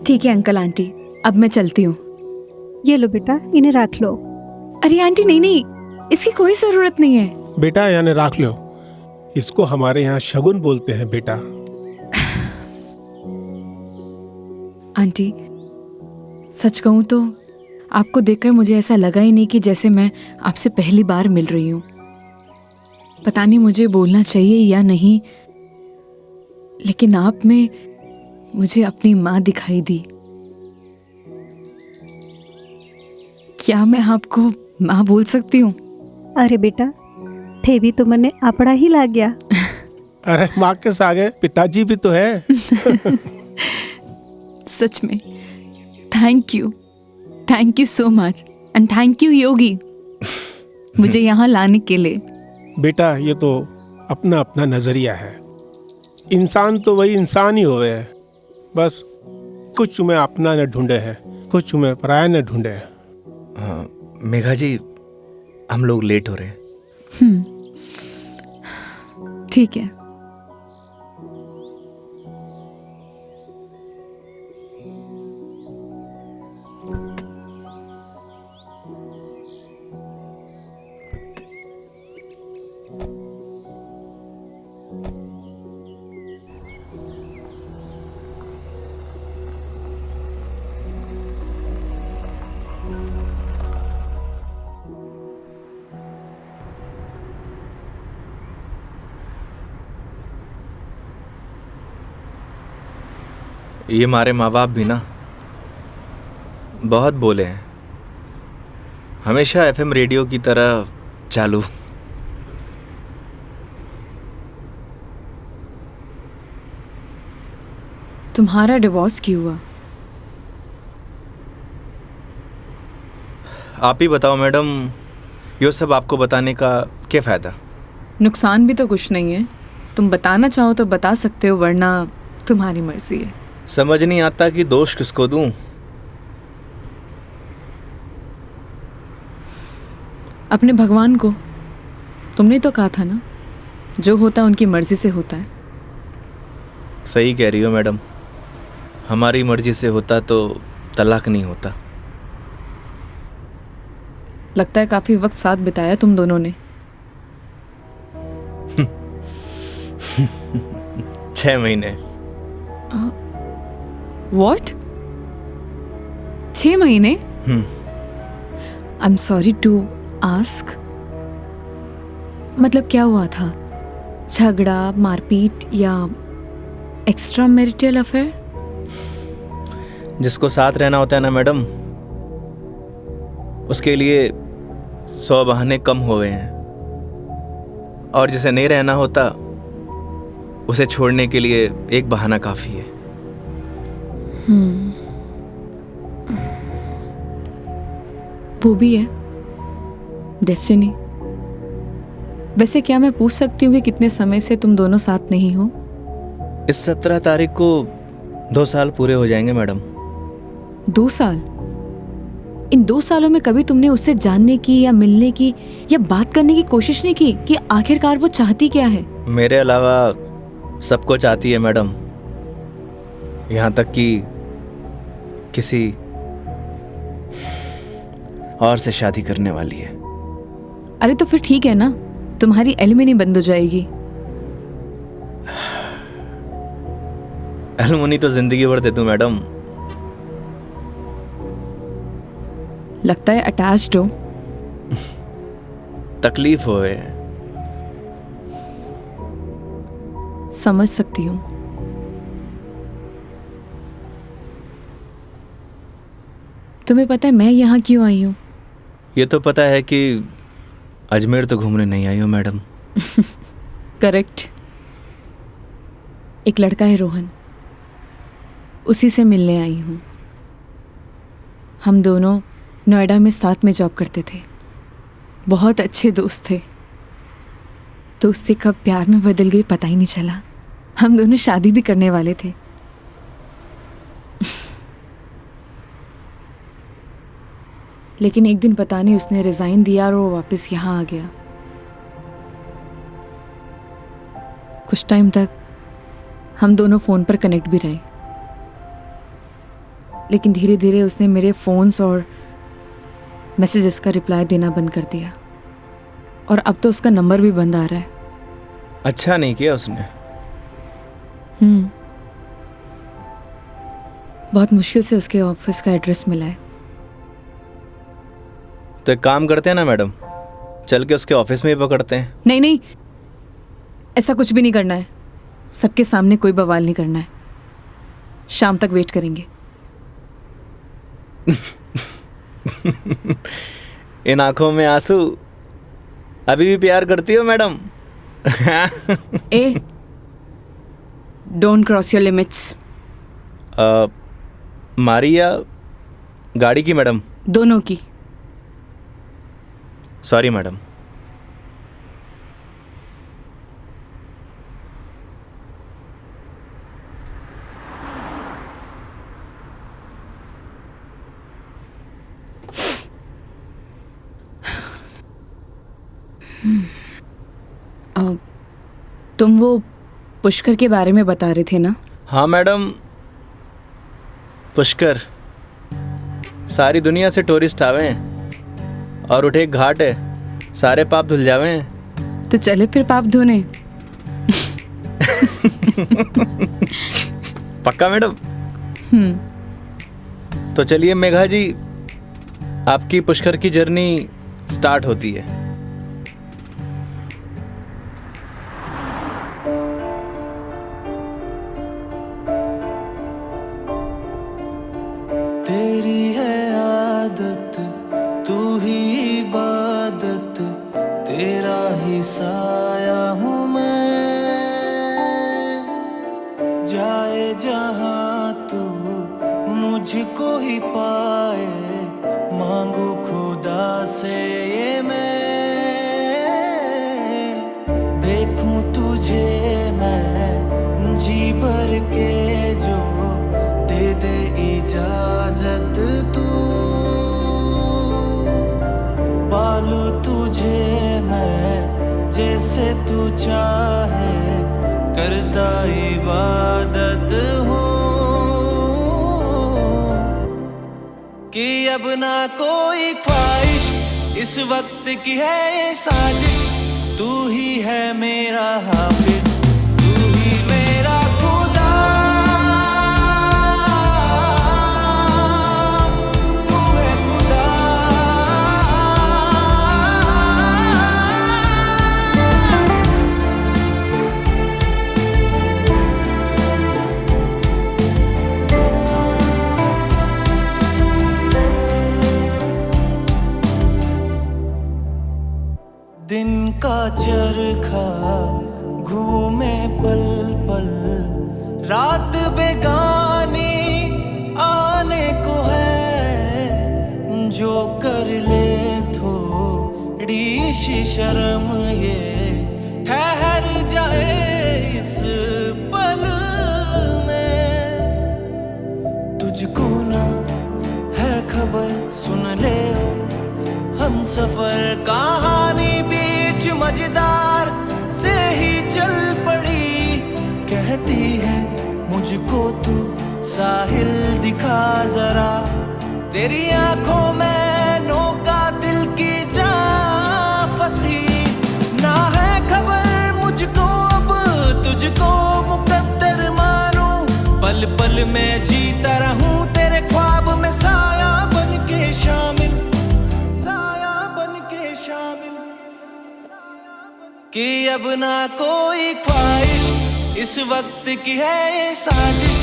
[SPEAKER 2] ठीक है अंकल आंटी, अब मैं चलती हूँ।
[SPEAKER 5] ये लो बेटा, इन्हें रख लो।
[SPEAKER 2] अरे आंटी नहीं नहीं, इसकी कोई जरूरत नहीं है।
[SPEAKER 4] बेटा यानी राख लो, इसको हमारे यहाँ शगुन बोलते हैं बेटा।
[SPEAKER 2] आंटी सच कहूँ तो आपको देखकर मुझे ऐसा लगा ही नहीं कि जैसे मैं आपसे पहली बार मिल रही हूँ। पता नहीं मुझे बोलना चाहिए या नहीं, लेकिन आप में मुझे अपनी माँ दिखाई दी। क्या मैं आपको माँ बोल सकती हूँ?
[SPEAKER 5] अरे बेटा थे भी तो मने अपना ही लग गया।
[SPEAKER 4] अरे माँ के सागे पिताजी भी तो है।
[SPEAKER 2] सच में thank you so much, and thank you Yogi मुझे यहाँ लाने के लिए।
[SPEAKER 4] बेटा ये तो अपना अपना नजरिया है, इंसान तो वही इंसान ही होवे है, बस कुछ में अपना न ढूंढे है, कुछ में पराया न ढूंढे है।
[SPEAKER 1] मेघा जी, हम लोग लेट हो रहे हैं।
[SPEAKER 2] ठीक है।
[SPEAKER 1] ये हमारे माँ बाप भी ना बहुत बोले हैं, हमेशा एफएम रेडियो की तरह चालू।
[SPEAKER 2] तुम्हारा डिवोर्स क्यों हुआ?
[SPEAKER 1] आप ही बताओ मैडम, ये सब आपको बताने का क्या फ़ायदा?
[SPEAKER 2] नुकसान भी तो कुछ नहीं है। तुम बताना चाहो तो बता सकते हो, वरना तुम्हारी मर्जी है।
[SPEAKER 1] समझ नहीं आता कि दोष किसको दूं।
[SPEAKER 2] अपने भगवान को। तुमने तो कहा था ना, जो होता है उनकी मर्जी से होता है।
[SPEAKER 1] सही कह रही हो मैडम, हमारी मर्जी से होता तो तलाक नहीं होता।
[SPEAKER 2] लगता है काफी वक्त साथ बिताया तुम दोनों ने।
[SPEAKER 1] 6 महीने।
[SPEAKER 2] What? 6 महीने? I am sorry to ask, मतलब क्या हुआ था? झगड़ा, मारपीट या एक्स्ट्रा मैरिटल अफेयर?
[SPEAKER 1] जिसको साथ रहना होता है ना मैडम, उसके लिए 100 बहाने कम हुए हैं, और जिसे नहीं रहना होता उसे छोड़ने के लिए एक बहाना काफ़ी है।
[SPEAKER 2] वो भी है डेस्टिनी। वैसे क्या मैं पूछ सकती हूँ कि कितने समय से तुम दोनों साथ नहीं हो?
[SPEAKER 1] इस 17 तारीख को 2 साल पूरे हो जाएंगे मैडम।
[SPEAKER 2] 2 साल? इन 2 सालों में कभी तुमने उससे जानने की या मिलने की या बात करने की कोशिश नहीं की कि आखिरकार वो चाहती क्या है?
[SPEAKER 1] मेरे अलावा सबको चाहती है मैडम, यहाँ तक कि किसी और से शादी करने वाली है।
[SPEAKER 2] अरे तो फिर ठीक है ना, तुम्हारी एलिमनी बंद हो जाएगी।
[SPEAKER 1] एलुमनी तो जिंदगी भर दे दूं मैडम।
[SPEAKER 2] लगता है अटैच्ड हो।
[SPEAKER 1] तकलीफ होए।
[SPEAKER 2] समझ सकती हूँ। तुम्हें पता है मैं यहाँ क्यों आई हूँ?
[SPEAKER 1] ये तो पता है कि अजमेर तो घूमने नहीं आई हो मैडम।
[SPEAKER 2] करेक्ट। एक लड़का है रोहन, उसी से मिलने आई हूँ। हम दोनों नोएडा में साथ में जॉब करते थे, बहुत अच्छे दोस्त थे। दोस्ती कब प्यार में बदल गई पता ही नहीं चला। हम दोनों शादी भी करने वाले थे। लेकिन एक दिन पता नहीं उसने रिजाइन दिया और वो वापस यहाँ आ गया। कुछ टाइम तक हम दोनों फ़ोन पर कनेक्ट भी रहे, लेकिन धीरे धीरे उसने मेरे फ़ोन्स और मैसेजेस का रिप्लाई देना बंद कर दिया, और अब तो उसका नंबर भी बंद आ रहा है।
[SPEAKER 1] अच्छा नहीं किया उसने।
[SPEAKER 2] बहुत मुश्किल से उसके ऑफिस का एड्रेस मिला है।
[SPEAKER 1] तो एक काम करते हैं ना मैडम, चल के उसके ऑफिस में ही पकड़ते हैं।
[SPEAKER 2] नहीं नहीं, ऐसा कुछ भी नहीं करना है। सबके सामने कोई बवाल नहीं करना है। शाम तक वेट करेंगे।
[SPEAKER 1] इन आंखों में आंसू, अभी भी प्यार करती हो madam?
[SPEAKER 2] A, don't cross your limits.
[SPEAKER 1] मारी या गाड़ी की मैडम?
[SPEAKER 2] दोनों की।
[SPEAKER 1] Sorry madam.
[SPEAKER 2] तुम वो पुष्कर के बारे में बता रहे थे ना?
[SPEAKER 1] हाँ मैडम, पुष्कर सारी दुनिया से टूरिस्ट आवे हैं और उठे एक घाट है, सारे पाप धुल जावे हैं।
[SPEAKER 2] तो चले फिर पाप धोने।
[SPEAKER 1] पक्का मैडम? तो चलिए मेघा जी, आपकी पुष्कर की जर्नी स्टार्ट होती है।
[SPEAKER 6] तेरी है आदत, तू ही इबादत, तेरा ही साया हूँ मैं। जाए जहाँ तू मुझको ही पाए, मांगू खुदा से ये मैं। देखूं तुझे मैं जी भर के, जो दे दे इजाजत तू। पालू तुझे मैं जैसे तू चाहे, करता इबादत हूँ। कि अब ना कोई ख्वाहिश, इस वक्त की है ये साजिश। तू ही है मेरा हाफिज, तू ही मेरा खुदा। तू है खुदा। दिन का चरखा घूमे पल पल, रात बेगानी आने को है। जो कर ले थोड़ी सी शर्म, ये ठहर जाए इस पल में। तुझको ना है खबर, सुन ले ओ हम सफर कहानी बीच मजेदार से ही चल पड़ी। कहती है मुझको तू साहिल दिखा जरा, तेरी आंखों में नौका दिल की जा फंसी। ना है खबर मुझको अब तुझको मुकद्दर मानूं, पल पल में जीता रहूं तेरे ख्वाब में, साया बन के शामिल, कि अब ना कोई ख्वाहिश, इस वक्त की है ये साजिश।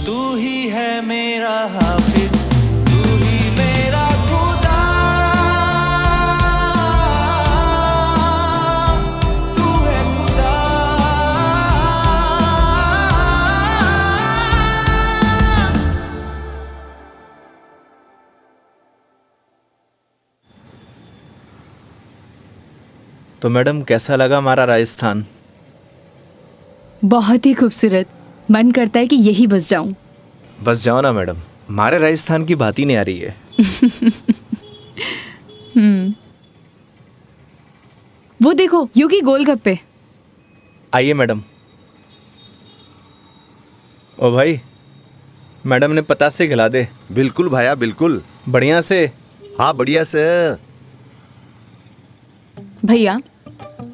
[SPEAKER 6] तू ही है मेरा हाफिज, तू ही मेरा खुदा। तू है खुदा।
[SPEAKER 1] तो मैडम कैसा लगा हमारा राजस्थान?
[SPEAKER 2] बहुत ही खूबसूरत। मन करता है कि यही बस जाऊं।
[SPEAKER 1] बस जाओ ना मैडम, हमारे राजस्थान की बात ही नहीं आ रही है।
[SPEAKER 2] वो देखो योगी गोलगप्पे।
[SPEAKER 1] आइए मैडम। ओ भाई, मैडम ने पतासे खिला दे।
[SPEAKER 7] बिल्कुल भाया बिल्कुल।
[SPEAKER 1] बढ़िया से।
[SPEAKER 7] हाँ बढ़िया से।
[SPEAKER 2] भैया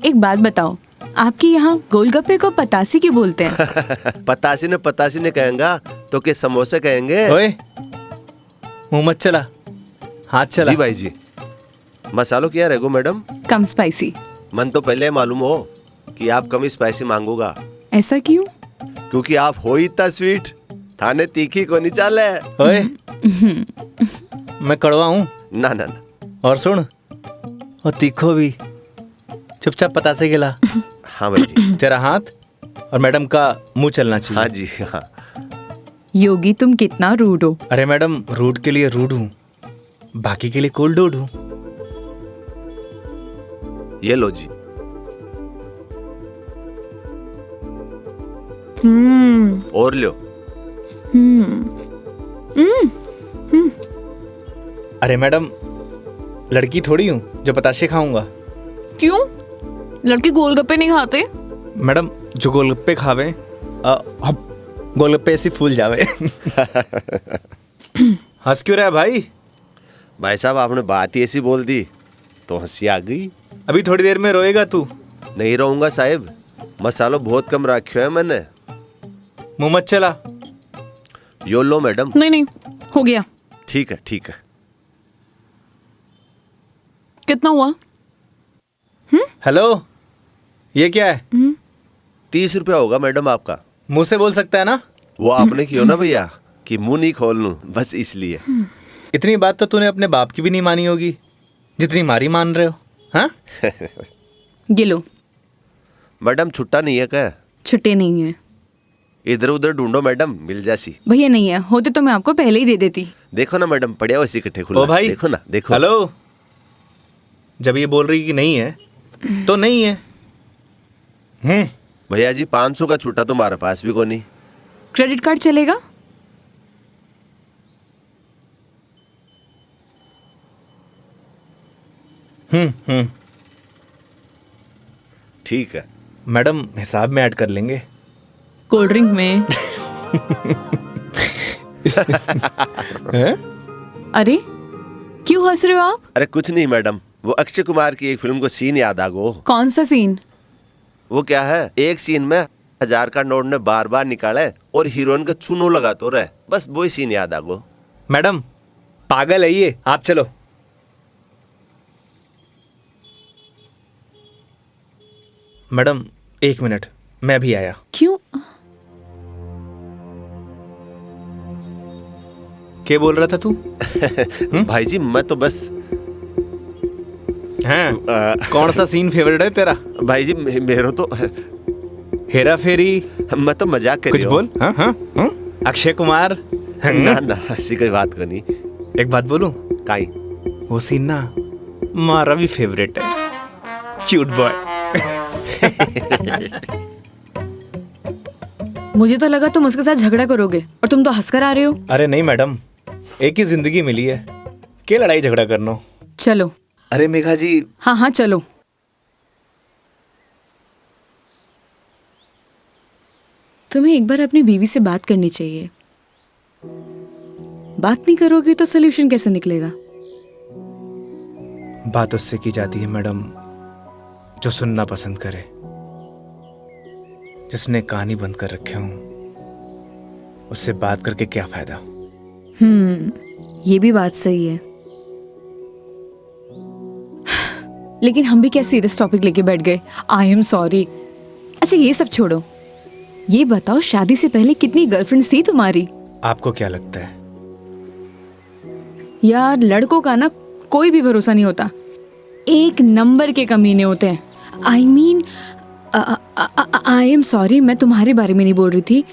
[SPEAKER 2] एक बात बताओ, आपके यहाँ गोलगप्पे को पतासी क्यों बोलते हैं?
[SPEAKER 7] पतासी ने कहेंगा तो के समोसे कहेंगे।
[SPEAKER 1] ओए मुंह मत चला, हाथ चला।
[SPEAKER 7] जी भाई जी। मसालों क्या रहेगो मैडम?
[SPEAKER 2] कम स्पाइसी।
[SPEAKER 7] मन तो पहले मालूम हो कि आप कम स्पाइसी मांगोगा।
[SPEAKER 2] ऐसा क्यों?
[SPEAKER 7] क्योंकि आप हो ही इतना स्वीट, थाने तीखी को नहीं चाले।
[SPEAKER 1] ओए मैं कड़वा हूँ
[SPEAKER 7] ना ना ना।
[SPEAKER 1] और सुन, और तीखो भी। चुपचाप पतासे खिला।
[SPEAKER 7] हाँ भाई जी।
[SPEAKER 1] तेरा हाथ और मैडम का मुंह चलना चाहिए।
[SPEAKER 7] हाँ जी हाँ।
[SPEAKER 2] योगी तुम कितना रूड हो।
[SPEAKER 1] अरे मैडम, रूड के लिए रूड हूँ, बाकी के लिए कोल्ड डूड हूँ।
[SPEAKER 7] ये लो जी। और लो।
[SPEAKER 1] अरे मैडम, लड़की थोड़ी हूँ जो पताशे खाऊंगा।
[SPEAKER 2] क्यों? लड़के गोलगप्पे नहीं खाते?
[SPEAKER 1] मैडम जो गोलगप्पे खावे गोलगप्पे ऐसे फूल जावे। हंस क्यों रहा है भाई?
[SPEAKER 7] भाई साहब आपने बात ही ऐसी बोल दी तो हंसी आ गई।
[SPEAKER 1] अभी थोड़ी देर में रोएगा तू।
[SPEAKER 7] नहीं रहूंगा साहब, मसालो बहुत कम रखियो है मैंने।
[SPEAKER 1] मुंह मत चला।
[SPEAKER 7] यो लो मैडम।
[SPEAKER 2] नहीं नहीं, हो गया।
[SPEAKER 7] ठीक है ठीक है।
[SPEAKER 2] कितना हुआ?
[SPEAKER 1] हेलो, ये क्या है?
[SPEAKER 7] 30 रुपया होगा मैडम आपका।
[SPEAKER 1] मुंह से बोल सकता है ना?
[SPEAKER 7] वो आपने क्यों ना भैया कि मुंह नहीं खोल लूं, बस इसलिए।
[SPEAKER 1] इतनी बात तो तूने अपने बाप की भी नहीं मानी होगी जितनी मारी मान रहे हो। हाँ,
[SPEAKER 2] ये लो।
[SPEAKER 7] मैडम छुट्टा नहीं है क्या?
[SPEAKER 2] छुट्टे नहीं है
[SPEAKER 7] इधर उधर ढूंढो मैडम, मिल जासी।
[SPEAKER 2] भैया, नहीं है। होते तो मैं आपको पहले ही दे देती।
[SPEAKER 7] देखो ना मैडम, पड़िया वैसे इकट्ठे खुला।
[SPEAKER 1] ओ भाई,
[SPEAKER 7] देखो ना, देखो।
[SPEAKER 1] हेलो, जब ये बोल रही कि नहीं है तो नहीं है।
[SPEAKER 7] भैया जी 500 का छुट्टा तुम्हारे पास भी को नहीं।
[SPEAKER 2] क्रेडिट कार्ड चलेगा?
[SPEAKER 7] ठीक है
[SPEAKER 1] मैडम, हिसाब में ऐड कर लेंगे।
[SPEAKER 2] कोल्ड ड्रिंक में।
[SPEAKER 1] हैं?
[SPEAKER 2] अरे क्यों हंस रहे हो आप?
[SPEAKER 7] अरे कुछ नहीं मैडम, वो अक्षय कुमार की एक फिल्म को सीन याद आ गो।
[SPEAKER 2] कौन सा सीन?
[SPEAKER 7] वो क्या है, एक सीन में 1000 का नोट ने बार बार निकाले और हीरोइन का चूनो लगा तो रहे, बस वही सीन याद आ गो।
[SPEAKER 1] मैडम पागल है ये, आप चलो। मैडम 1 मिनट, मैं भी आया।
[SPEAKER 2] क्यों?
[SPEAKER 1] क्या बोल रहा था तू?
[SPEAKER 7] भाई जी मैं तो बस
[SPEAKER 1] हैं? कौन सा सीन फेवरेट है तेरा?
[SPEAKER 7] भाई जी मेरा तो
[SPEAKER 1] हेरा फेरी?
[SPEAKER 7] मैं तो मजाक कर
[SPEAKER 1] कुछ
[SPEAKER 7] रही
[SPEAKER 1] बोल। हाँ हाँ हाँ? अक्षय कुमार?
[SPEAKER 7] ना ना ऐसी कोई बात को नहीं।
[SPEAKER 1] एक बात बोलूं?
[SPEAKER 7] काई
[SPEAKER 1] वो सीन ना मारा भी फेवरेट है। Cute boy.
[SPEAKER 2] मुझे तो लगा तुम उसके साथ झगड़ा करोगे और तुम तो हंसकर आ रहे हो।
[SPEAKER 1] अरे नहीं मैडम, एक ही जिंदगी मिली है, क्या लड़ाई झगड़ा करना।
[SPEAKER 2] चलो।
[SPEAKER 1] अरे मेघा जी।
[SPEAKER 2] हाँ हाँ चलो। तुम्हें एक बार अपनी बीवी से बात करनी चाहिए। बात नहीं करोगे तो सोल्यूशन कैसे निकलेगा?
[SPEAKER 1] बात उससे की जाती है मैडम जो सुनना पसंद करे, जिसने कहानी बंद कर रखे हूं। उससे बात करके क्या फायदा?
[SPEAKER 2] ये भी बात सही है। लेकिन हम भी क्या सीरियस टॉपिक लेके बैठ गए। आई एम सॉरी। अच्छा ये सब छोड़ो, ये बताओ शादी से पहले कितनी गर्लफ्रेंड्स थी तुम्हारी?
[SPEAKER 1] आपको क्या लगता है?
[SPEAKER 2] यार लड़कों का ना कोई भी भरोसा नहीं होता, एक नंबर के कमीने होते हैं। I mean I am sorry, मैं तुम्हारे बारे में नहीं बोल रही थी।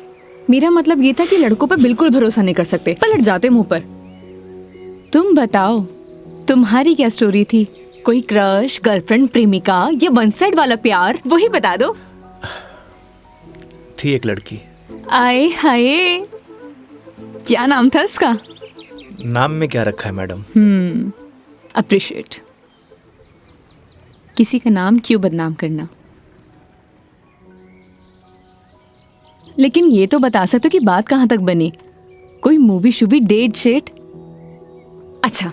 [SPEAKER 2] मेरा मतलब ये था कि लड़कों पर बिल्कुल भरोसा नहीं कर सकते, पलट जाते मुंह पर। तुम बताओ तुम्हारी क्या स्टोरी थी? कोई क्रश, गर्लफ्रेंड, प्रेमिका या वन साइड वाला प्यार, वही बता दो।
[SPEAKER 1] थी एक लड़की।
[SPEAKER 2] आए हाय, क्या नाम था उसका?
[SPEAKER 1] नाम में क्या रखा है मैडम?
[SPEAKER 2] अप्रिशिएट। किसी का नाम क्यों बदनाम करना। लेकिन ये तो बता सकते हो कि बात कहाँ तक बनी? कोई मूवी शूवी, डेट शेट? अच्छा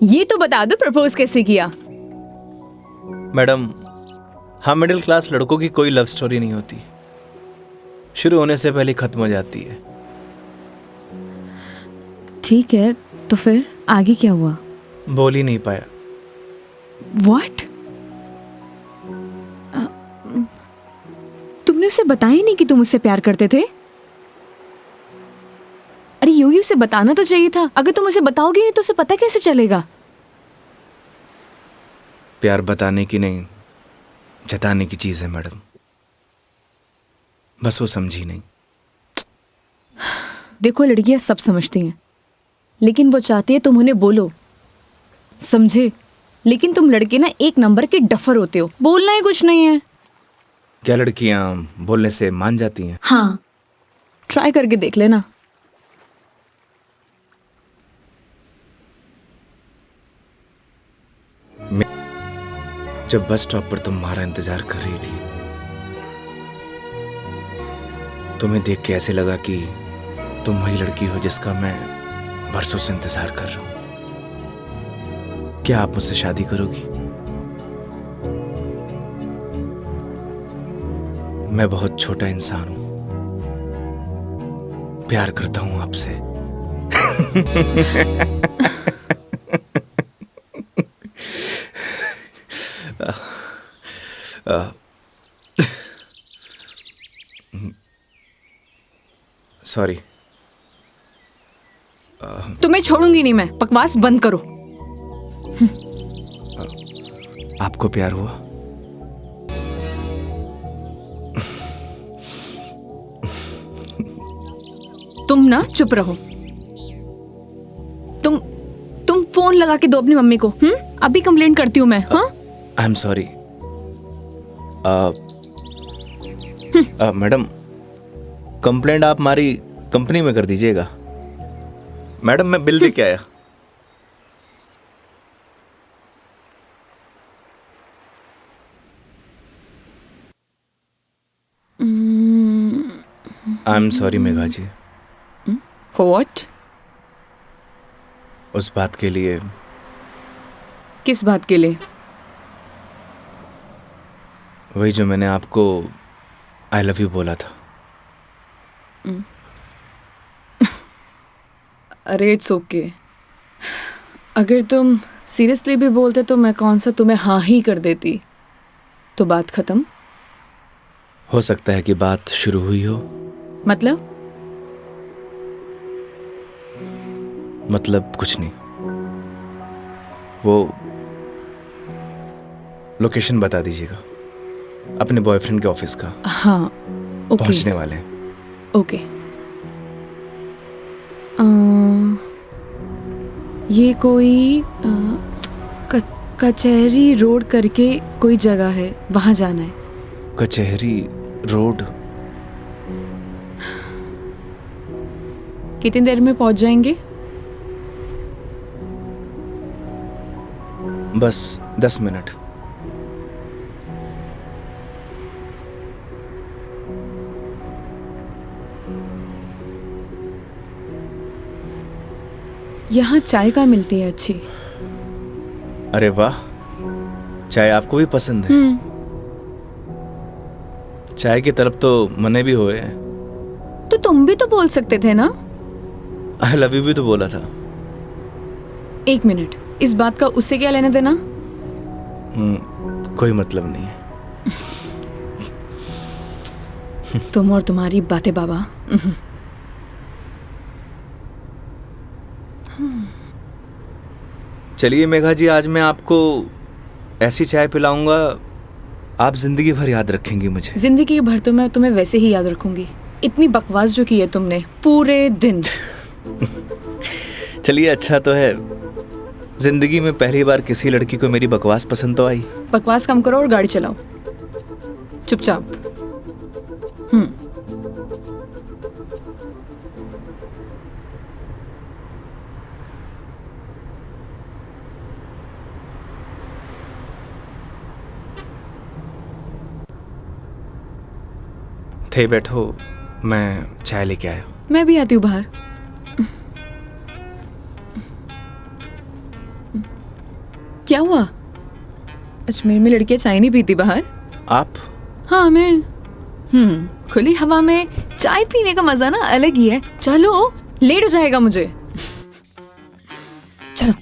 [SPEAKER 2] ये तो बता दो प्रपोज कैसे किया?
[SPEAKER 1] मैडम हम मिडिल क्लास लड़कों की कोई लव स्टोरी नहीं होती, शुरू होने से पहले खत्म हो जाती है।
[SPEAKER 2] ठीक है, तो फिर आगे क्या हुआ?
[SPEAKER 1] बोल ही नहीं पाया।
[SPEAKER 2] What? तुमने उसे बताया नहीं कि तुम उससे प्यार करते थे? अरे योगी उसे बताना तो चाहिए था। अगर तुम उसे बताओगे नहीं तो उसे पता कैसे चलेगा?
[SPEAKER 1] प्यार बताने की नहीं, जताने की चीज है मैडम, बस वो समझी नहीं।
[SPEAKER 2] देखो लड़कियां सब समझती हैं, लेकिन वो चाहती है तुम उन्हें बोलो, समझे? लेकिन तुम लड़के ना एक नंबर के डफर होते हो, बोलना ही कुछ नहीं है।
[SPEAKER 1] क्या लड़कियां बोलने से मान जाती हैं?
[SPEAKER 2] हाँ, ट्राई करके देख लेना।
[SPEAKER 1] जब बस स्टॉप पर तुम हमारा इंतजार कर रही थी, तुम्हें देख के ऐसे लगा कि तुम वही लड़की हो जिसका मैं बरसों से इंतजार कर रहा हूं। क्या आप मुझसे शादी करोगी? मैं बहुत छोटा इंसान हूं, प्यार करता हूं आपसे। सॉरी।
[SPEAKER 2] तुम्हें छोड़ूंगी नहीं मैं, बकवास बंद करो।
[SPEAKER 1] आपको प्यार हुआ?
[SPEAKER 2] तुम ना चुप रहो। तुम फोन लगा के दो अपनी मम्मी को। अभी कंप्लेंट करती हूँ मैं। हाँ,
[SPEAKER 1] आई एम सॉरी। मैडम, कंप्लेंट आप हमारी कंपनी में कर दीजिएगा। मैडम, मैं बिल दे के आया। I am sorry Megha ji,
[SPEAKER 2] what?
[SPEAKER 1] उस बात के लिए।
[SPEAKER 2] किस बात के लिए?
[SPEAKER 1] वही जो मैंने आपको आई लव यू बोला था।
[SPEAKER 2] अरे इट्स ओके। अगर तुम सीरियसली भी बोलते तो मैं कौन सा तुम्हें हाँ ही कर देती, तो बात खत्म।
[SPEAKER 1] हो सकता है कि बात शुरू हुई हो। मतलब कुछ नहीं। वो लोकेशन बता दीजिएगा अपने बॉयफ्रेंड के ऑफिस का।
[SPEAKER 2] हाँ ओके।
[SPEAKER 1] पहुंचने वाले हैं।
[SPEAKER 2] ओके। ये कोई कचहरी रोड करके कोई जगह है, वहां जाना है।
[SPEAKER 1] कचहरी रोड?
[SPEAKER 2] कितनी देर में पहुंच जाएंगे?
[SPEAKER 1] बस 10 मिनट।
[SPEAKER 2] यहाँ चाय का मिलती है अच्छी।
[SPEAKER 1] अरे वाह, चाय आपको भी पसंद है? चाय की तरफ तो मने भी हुए हैं।
[SPEAKER 2] तो तुम भी तो बोल सकते थे ना।
[SPEAKER 1] आई लव यू भी तो बोला था।
[SPEAKER 2] 1 मिनट, इस बात का उससे क्या लेना देना?
[SPEAKER 1] कोई मतलब नहीं है।
[SPEAKER 2] तुम और तुम्हारी बातें बाबा।
[SPEAKER 1] चलिए मेघा जी, आज मैं आपको ऐसी चाय पिलाऊंगा, आप जिंदगी भर याद रखेंगी मुझे।
[SPEAKER 2] जिंदगी भर तो मैं तुम्हें वैसे ही याद रखूंगी। इतनी बकवास जो की है तुमने पूरे दिन।
[SPEAKER 1] चलिए, अच्छा तो है, जिंदगी में पहली बार किसी लड़की को मेरी बकवास पसंद तो आई।
[SPEAKER 2] बकवास कम करो और गाड़ी चलाओ चुपचाप।
[SPEAKER 1] थे बैठो, मैं चाय लेके आया।
[SPEAKER 2] मैं भी आती हूँ बाहर। क्या हुआ? अजमेर में लड़कियां चाय नहीं पीती बाहर?
[SPEAKER 1] आप?
[SPEAKER 2] हाँ मैं। खुली हवा में चाय पीने का मजा ना अलग ही है। चलो, लेट हो जाएगा मुझे। चलो।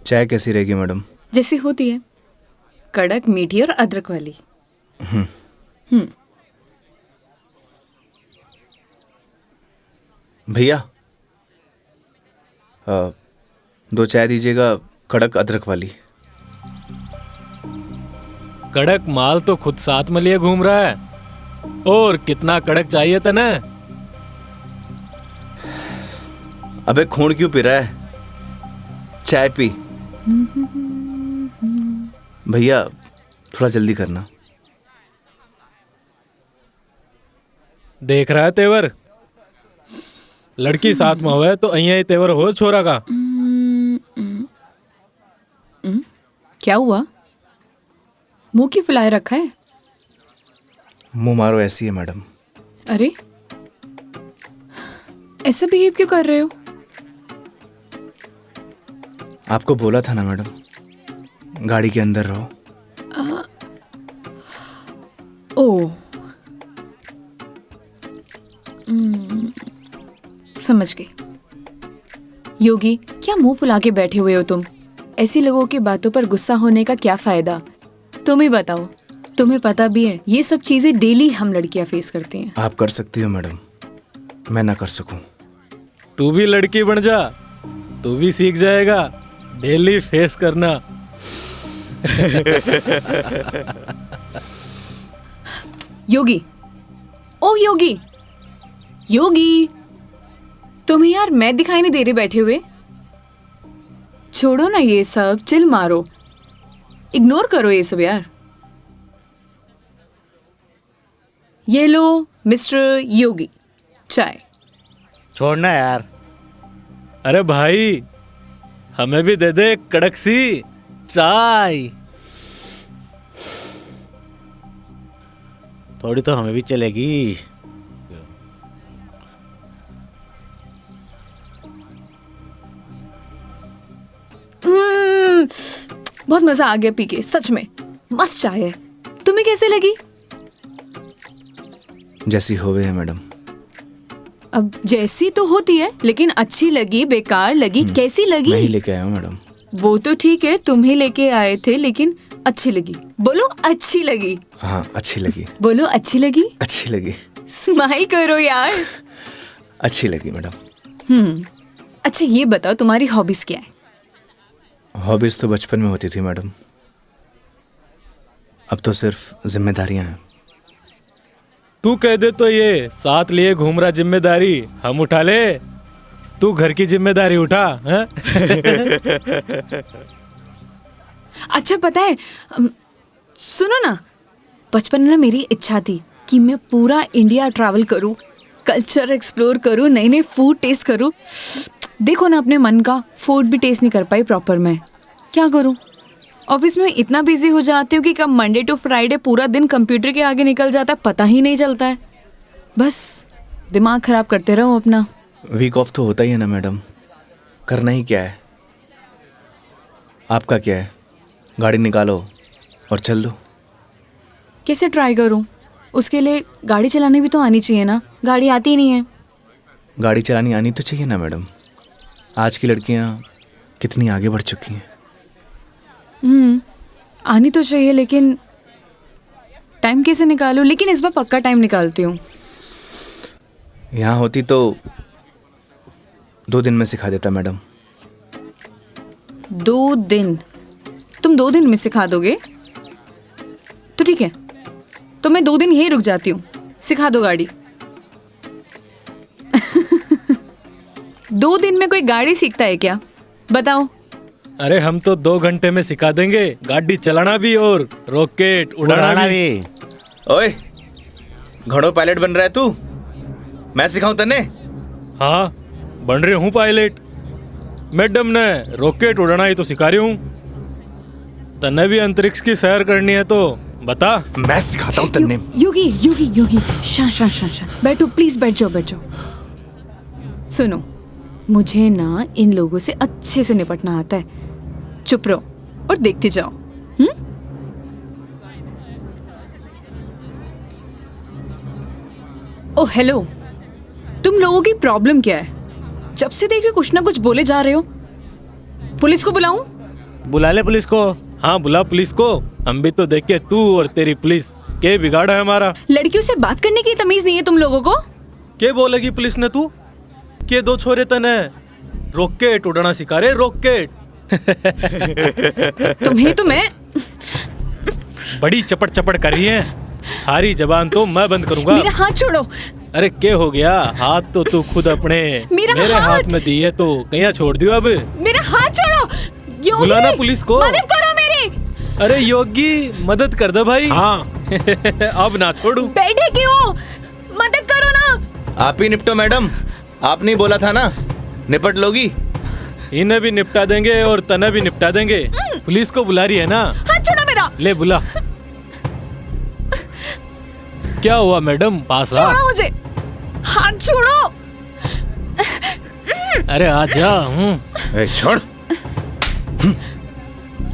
[SPEAKER 1] चाय कैसी रहेगी मैडम?
[SPEAKER 2] जैसी होती है, कड़क, मीठी और अदरक वाली।
[SPEAKER 1] भैया, 2 चाय दीजिएगा, कड़क अदरक वाली।
[SPEAKER 8] कड़क माल तो खुद साथ में लिए घूम रहा है, और कितना कड़क चाहिए तने?
[SPEAKER 1] अबे खून क्यों पी रहा है, चाय पी। भैया थोड़ा जल्दी करना।
[SPEAKER 8] देख रहा है तेवर? लड़की साथ में होवे तो अहिया ही तेवर हो छोरा का।
[SPEAKER 2] क्या हुआ? मुंह क्यों फुलाए रखा है?
[SPEAKER 1] मुंह मारो ऐसी है मैडम।
[SPEAKER 2] अरे ऐसा बिहेव क्यों कर रहे हो?
[SPEAKER 1] आपको बोला था ना मैडम, गाड़ी के अंदर रहो।
[SPEAKER 2] ओ समझ गई। योगी, क्या मुंह फुला के बैठे हुए हो तुम? ऐसी लोगों की बातों पर गुस्सा होने का क्या फायदा? तुम ही बताओ, तुम्हें पता भी है ये सब चीजें डेली हम लड़कियां फेस करती हैं।
[SPEAKER 1] आप कर सकती हो मैडम, मैं ना कर सकूं।
[SPEAKER 8] तू भी लड़की बन जा, तू भी सीख जाएगा डेली फेस करना।
[SPEAKER 2] योगी, ओ योगी, योगी, तुम्हें यार मैं दिखाई नहीं दे रही बैठे हुए? छोड़ो ना ये सब, चिल मारो, इग्नोर करो ये सब यार। ये लो मिस्टर योगी, चाय।
[SPEAKER 9] छोड़ना यार।
[SPEAKER 8] अरे भाई, हमें भी दे दे कड़क सी चाय।
[SPEAKER 9] थोड़ी तो हमें भी चलेगी।
[SPEAKER 2] बहुत मजा आ गया पी के, सच में मस्त चाय है। तुम्हें कैसे लगी?
[SPEAKER 1] जैसी होवे है मैडम।
[SPEAKER 2] अब जैसी तो होती है, लेकिन अच्छी लगी, बेकार लगी, कैसी लगी?
[SPEAKER 1] मैं ही लेके आया हूँ मैडम।
[SPEAKER 2] वो तो ठीक है, तुम ही लेके आए थे, लेकिन अच्छी लगी। बोलो अच्छी लगी।
[SPEAKER 1] हाँ अच्छी लगी।
[SPEAKER 2] बोलो अच्छी लगी।
[SPEAKER 1] अच्छी लगी।
[SPEAKER 2] स्माइल करो यार।
[SPEAKER 1] अच्छी लगी मैडम।
[SPEAKER 2] अच्छा ये बताओ, तुम्हारी हॉबीज क्या है?
[SPEAKER 1] हॉबीज तो बचपन में होती थी मैडम, अब तो सिर्फ जिम्मेदारियां हैं।
[SPEAKER 8] तू कह दे तो ये साथ लिए घूम रहा जिम्मेदारी हम उठा ले, तू घर की जिम्मेदारी उठा है?
[SPEAKER 2] अच्छा पता है, सुनो ना, बचपन में ना मेरी इच्छा थी कि मैं पूरा इंडिया ट्रैवल करूं, कल्चर एक्सप्लोर करूं, नए नए फूड टेस्ट करूं। देखो ना, अपने मन का फूड भी टेस्ट नहीं कर पाई प्रॉपर। मैं क्या करूं? ऑफिस में इतना बिजी हो जाती हूँ कि कब मंडे टू फ्राइडे पूरा दिन कंप्यूटर के आगे निकल जाता है, पता ही नहीं चलता है। बस दिमाग खराब करते रहो अपना।
[SPEAKER 1] वीक ऑफ तो होता ही है ना मैडम, करना ही क्या है। आपका क्या है, गाड़ी निकालो और चल दो।
[SPEAKER 2] कैसे ट्राई करूं? उसके लिए गाड़ी चलानी भी तो आनी चाहिए ना, गाड़ी आती ही नहीं है।
[SPEAKER 1] गाड़ी चलानी आनी तो चाहिए ना मैडम, आज की लड़कियां कितनी आगे बढ़ चुकी हैं।
[SPEAKER 2] आनी तो चाहिए, लेकिन टाइम कैसे निकालूं? लेकिन इस बार पक्का टाइम निकालती हूँ।
[SPEAKER 1] यहाँ होती तो 2 दिन में सिखा देता मैडम।
[SPEAKER 2] 2 दिन? तुम 2 दिन में सिखा दोगे? तो ठीक है, तो मैं 2 दिन यहीं रुक जाती हूँ, सिखा दो गाड़ी। 2 दिन में कोई गाड़ी सीखता है क्या? बताओ।
[SPEAKER 8] अरे हम तो 2 घंटे में सिखा देंगे, गाड़ी चलाना भी और रॉकेट उड़ाना भी।
[SPEAKER 1] ओए, घोड़ों पायलट बन रहा है तू? मैं सिखाऊं तने?
[SPEAKER 8] हाँ बन रहे हूँ पायलट। मैडम ने रॉकेट उड़ाना ही तो सिखा रही हूँ, तने भी अंतरिक्ष की सैर करनी है तो बता।
[SPEAKER 1] मैं सिखाता हूँ तन्ने।
[SPEAKER 2] योगी योगी योगी, शांत, बैठो प्लीज, बैठ जाओ। सुनो, मुझे ना इन लोगों से अच्छे से निपटना आता है। चुप रहो और देखते जाओ। ओह हेलो, तुम लोगों की प्रॉब्लम क्या है? जब से देख रहे कुछ ना कुछ बोले जा रहे हो। पुलिस को बुलाऊं?
[SPEAKER 9] बुला ले पुलिस को।
[SPEAKER 8] हाँ बुला पुलिस को, हम भी तो देखे तू और तेरी पुलिस के बिगाड़ा है हमारा।
[SPEAKER 2] लड़कियों से बात करने की तमीज नहीं है तुम लोगों को?
[SPEAKER 8] के बोलेगी पुलिस ने? तू के 2 छोरे तने रॉकेट उड़ाना सिखा रहे, रॉकेट।
[SPEAKER 2] तुम्हें तो मैं
[SPEAKER 8] बड़ी चपड़ चपड़ कर रही है। हारी जबान तो मैं बंद करूंगा।
[SPEAKER 2] मेरा हाथ छोड़ो।
[SPEAKER 8] अरे क्या हो गया? हाथ तो तू खुद अपने मेरे हाथ में दी है, तो कहीं छोड़ दियो अब।
[SPEAKER 2] मेरा हाथ छोड़ो। योगी,
[SPEAKER 8] बुलाना पुलिस को।
[SPEAKER 2] मदद करो मेरी।
[SPEAKER 8] अरे योगी, मदद कर दे भाई।
[SPEAKER 4] हाँ
[SPEAKER 8] अब ना छोड़ू।
[SPEAKER 2] बैठे क्यों? मदद करो ना।
[SPEAKER 1] आप ही निपटो मैडम, आपने ही बोला था ना, निपट लोगी।
[SPEAKER 8] इन्हें भी निपटा देंगे और तने भी निपटा देंगे। पुलिस को बुला रही है ना?
[SPEAKER 2] हाथ छोड़ो मेरा।
[SPEAKER 8] ले बुला। क्या हुआ मैडम? पास आ।
[SPEAKER 2] छोड़ो मुझे, हाथ छोड़ो।
[SPEAKER 8] अरे आजा।
[SPEAKER 1] ए, छोड़।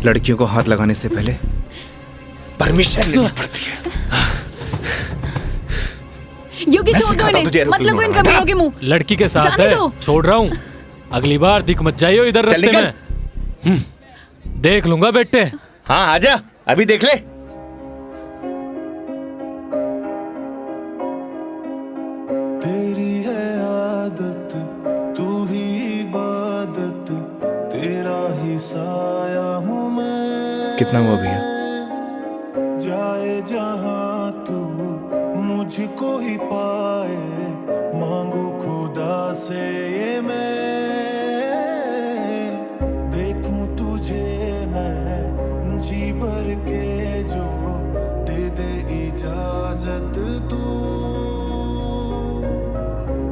[SPEAKER 1] लड़कियों को हाथ लगाने से पहले परमिशन लेनी पड़ती है।
[SPEAKER 2] योगी
[SPEAKER 1] मैं
[SPEAKER 2] छोड़ दो
[SPEAKER 1] सिखाता हूं तुझे
[SPEAKER 2] इन्हें, मत
[SPEAKER 1] एरोप्लेन
[SPEAKER 2] लगो इनका
[SPEAKER 1] उड़ाना।
[SPEAKER 2] मिलोगे मुंह।
[SPEAKER 8] लड़की के साथ
[SPEAKER 2] जाने
[SPEAKER 8] है,
[SPEAKER 2] दो।
[SPEAKER 8] छोड़ रहा हूँ। अगली बार दिख मत जाइयो इधर
[SPEAKER 1] चल
[SPEAKER 8] रास्ते
[SPEAKER 1] निकल।
[SPEAKER 8] में। देख लूंगा बेटे।
[SPEAKER 1] हाँ आजा, अभी देख ले।
[SPEAKER 6] तेरी है आदत, तू ही इबादत, तेरा ही साया हूँ मैं।
[SPEAKER 1] कितना हुआ भैया?
[SPEAKER 6] जाए जहाँ तू मुझको ही पाए, मांगू खुदा से ये मैं। देखूं तुझे मैं जी भर के, जो दे दे इजाजत तू।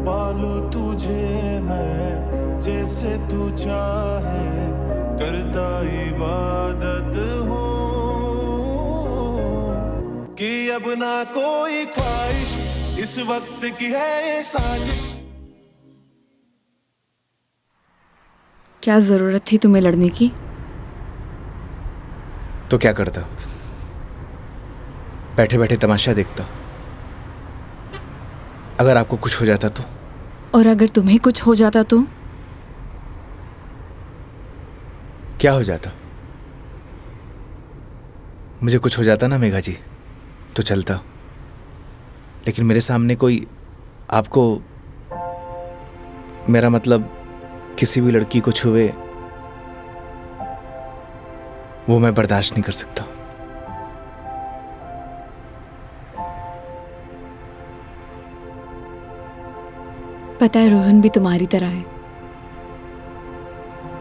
[SPEAKER 6] पालू तुझे मैं जैसे तू चाहे, करता इबादत हूँ कि अब ना कोई ख्वाहिश, इस वक्त की है साजिश।
[SPEAKER 2] क्या जरूरत थी तुम्हें लड़ने की?
[SPEAKER 1] तो क्या करता? बैठे बैठे तमाशा देखता। अगर आपको कुछ हो जाता तो?
[SPEAKER 2] और अगर तुम्हें कुछ हो जाता तो?
[SPEAKER 1] क्या हो जाता? मुझे कुछ हो जाता ना मेघा जी, तो चलता। लेकिन मेरे सामने कोई आपको, मेरा मतलब किसी भी लड़की को छुए, वो मैं बर्दाश्त नहीं कर सकता।
[SPEAKER 2] पता है रोहन भी तुम्हारी तरह है।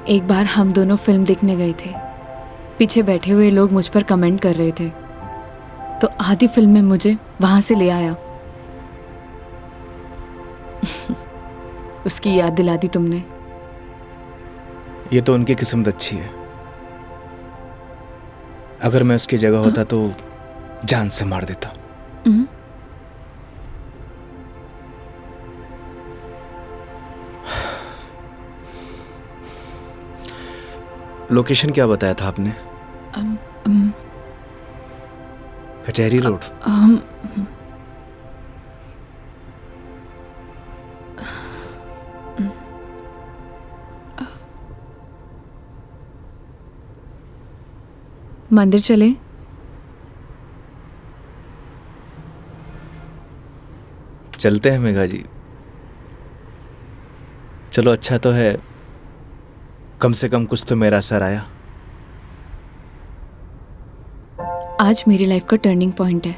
[SPEAKER 2] एक बार हम दोनों फिल्म देखने गए थे। पीछे बैठे हुए लोग मुझ पर कमेंट कर रहे थे, तो आधी फिल्म में मुझे वहां से ले आया। उसकी याद दिला दी तुमने।
[SPEAKER 1] ये तो उनकी किस्मत अच्छी है। अगर मैं उसकी जगह होता तो जान से मार देता। लोकेशन क्या बताया था आपने? कचहरी रोड।
[SPEAKER 2] मंदिर चले?
[SPEAKER 1] चलते हैं मेघा जी। चलो, अच्छा तो है, कम से कम कुछ तो मेरा असर आया।
[SPEAKER 2] आज मेरी लाइफ का टर्निंग पॉइंट है।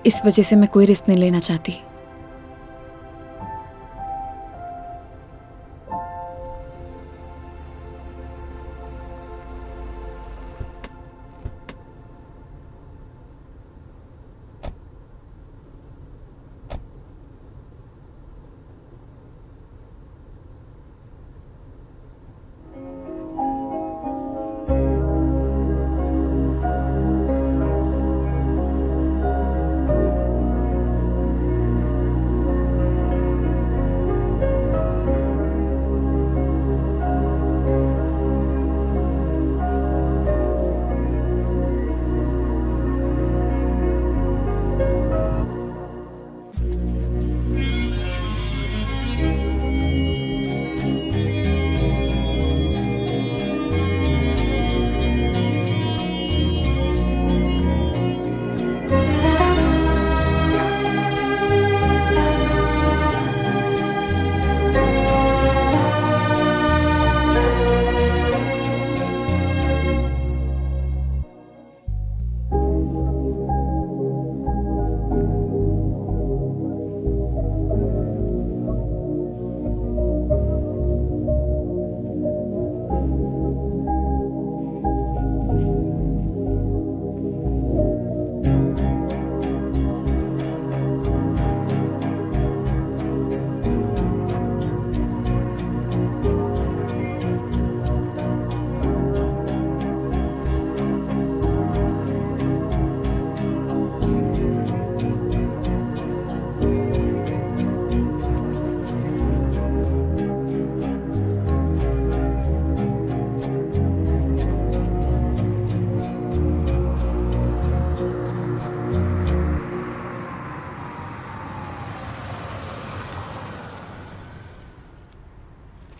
[SPEAKER 2] इस वजह से मैं कोई रिस्क नहीं लेना चाहती।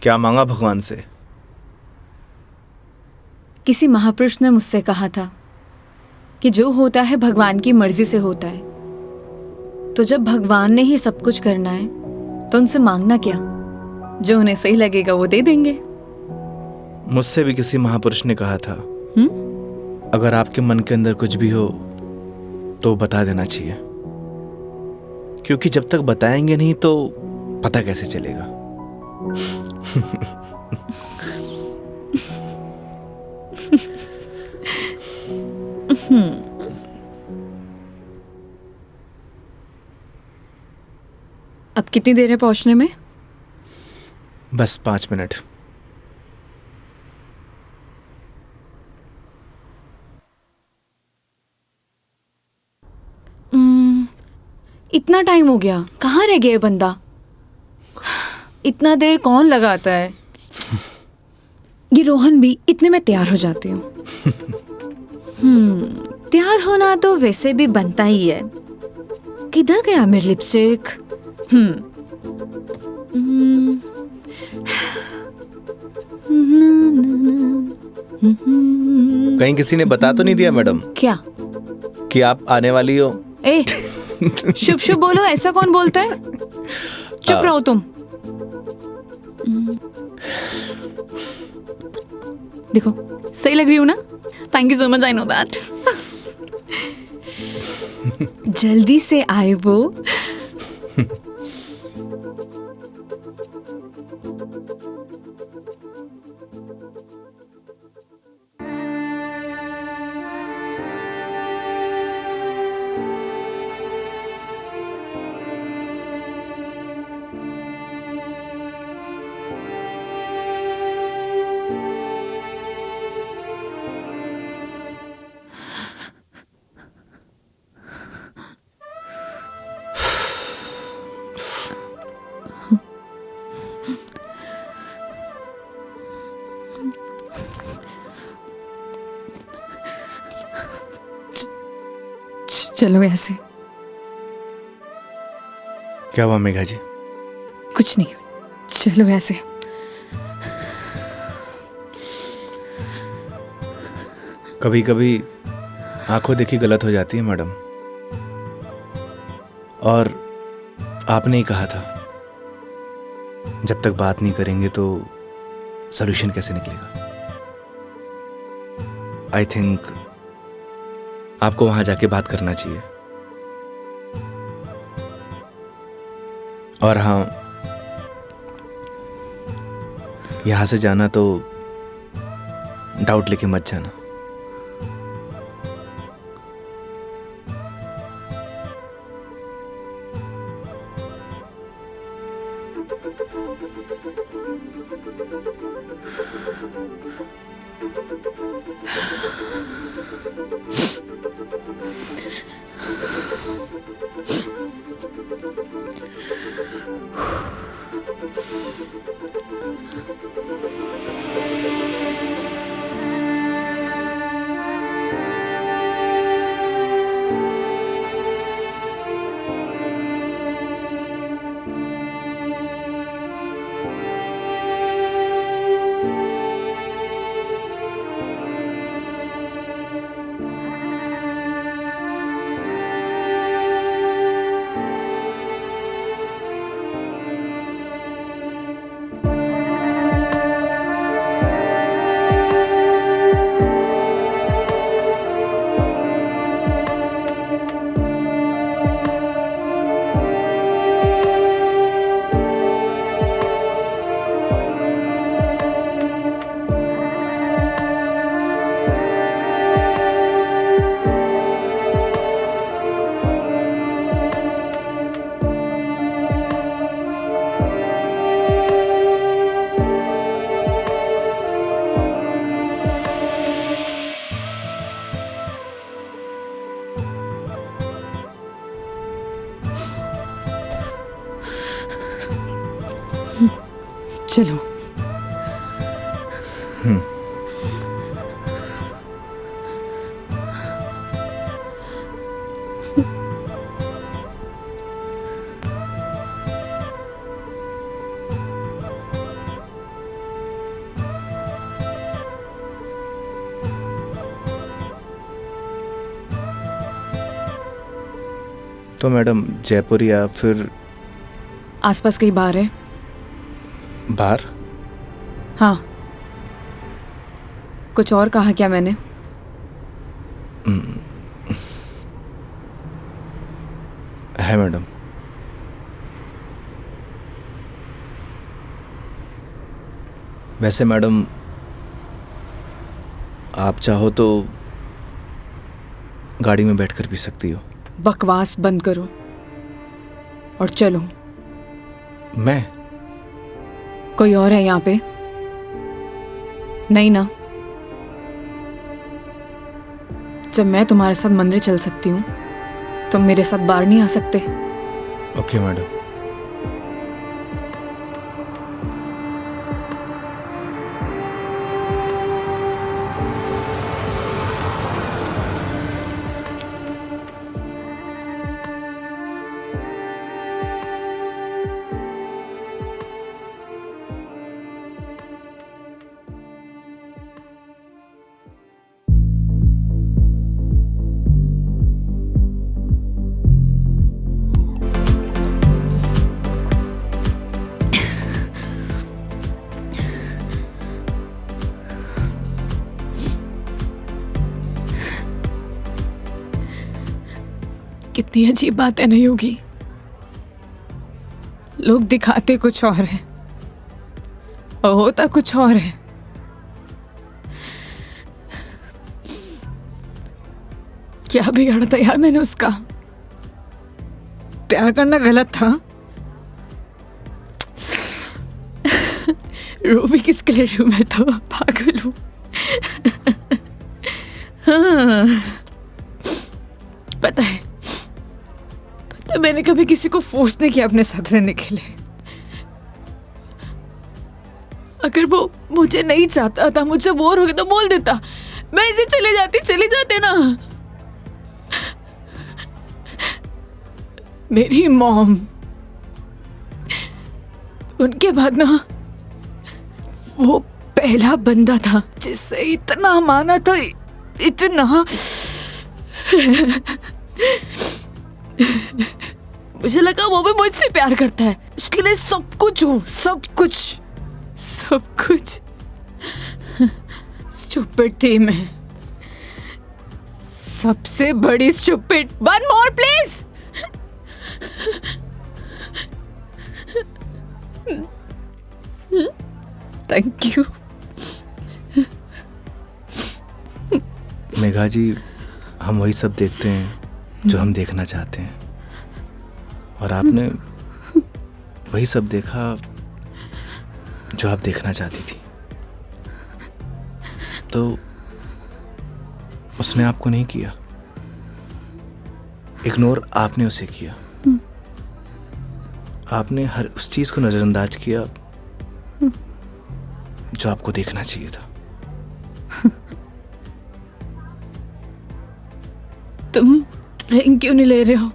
[SPEAKER 1] क्या मांगा भगवान से?
[SPEAKER 2] किसी महापुरुष ने मुझसे कहा था कि जो होता है भगवान की मर्जी से होता है, तो जब भगवान ने ही सब कुछ करना है तो उनसे मांगना क्या, जो उन्हें सही लगेगा वो दे देंगे।
[SPEAKER 1] मुझसे भी किसी महापुरुष ने कहा था, अगर आपके मन के अंदर कुछ भी हो तो बता देना चाहिए, क्योंकि जब तक बताएंगे नहीं तो पता कैसे चलेगा।
[SPEAKER 2] अब कितनी देर है पहुंचने में?
[SPEAKER 1] बस 5 मिनट।
[SPEAKER 2] इतना टाइम हो गया, कहाँ रह गया ये बंदा? इतना देर कौन लगाता है? ये रोहन भी, इतने में तैयार हो जाती हूँ। तैयार होना तो वैसे भी बनता ही है। किधर गया मेरी लिपस्टिक?
[SPEAKER 1] कहीं किसी ने बता तो नहीं दिया मैडम
[SPEAKER 2] क्या?
[SPEAKER 1] कि आप आने वाली हो?
[SPEAKER 2] ए, शुभ शुभ बोलो, ऐसा कौन बोलता है? चुप रहो तुम। देखो सही लग रही हूँ ना? Thank you so much, I know that. जल्दी से आए वो। चलो ऐसे।
[SPEAKER 1] क्या हुआ मेघा जी?
[SPEAKER 2] कुछ नहीं, चलो ऐसे।
[SPEAKER 1] कभी कभी आंखों देखी गलत हो जाती है मैडम, और आपने ही कहा था जब तक बात नहीं करेंगे तो सॉल्यूशन कैसे निकलेगा। आई थिंक आपको वहां जाके बात करना चाहिए। और हाँ, यहां से जाना तो डाउट लेके मत जाना।
[SPEAKER 2] चलो।
[SPEAKER 1] तो मैडम जयपुर या फिर
[SPEAKER 2] आसपास कहीं बार है?
[SPEAKER 1] बाहर?
[SPEAKER 2] हाँ। कुछ और कहा क्या मैंने?
[SPEAKER 1] है मैडम। वैसे मैडम आप चाहो तो गाड़ी में बैठकर पी सकती हो।
[SPEAKER 2] बकवास बंद करो और चलो।
[SPEAKER 1] मैं?
[SPEAKER 2] कोई और है यहाँ पे? नहीं ना? जब मैं तुम्हारे साथ मंदिर चल सकती हूँ, तुम मेरे साथ बाहर नहीं आ सकते?
[SPEAKER 1] Okay madam.
[SPEAKER 2] कितनी अजीब बात है ना योगी। लोग दिखाते कुछ और है और होता कुछ और है। क्या बिगाड़ा था यार मैंने उसका? प्यार करना गलत था? रो भी किसके लिए रू? मैं तो पागल हूं। हाँ। पता है मैंने कभी किसी को फोर्स नहीं किया अपने साथ रहने के लिए। अगर वो मुझे नहीं चाहता था, मुझसे बोर हो गया तो बोल देता, मैं इसे चले जाते ना। मेरी मॉम, उनके बाद ना वो पहला बंदा था जिससे इतना माना था, इतना। मुझे लगा वो भी मुझसे प्यार करता है, उसके लिए सब कुछ हूँ, सब कुछ। स्टूपिड थी मैं, सबसे बड़ी stupid. One more please. Thank you.
[SPEAKER 1] Megha ji, हम वही सब देखते हैं जो हम देखना चाहते हैं, और आपने वही सब देखा जो आप देखना चाहती थी। तो उसने आपको नहीं किया, इग्नोर आपने उसे किया। आपने हर उस चीज को नजरअंदाज किया जो आपको देखना चाहिए था।
[SPEAKER 2] तुम ड्रिंक क्यों नहीं ले रहे हो?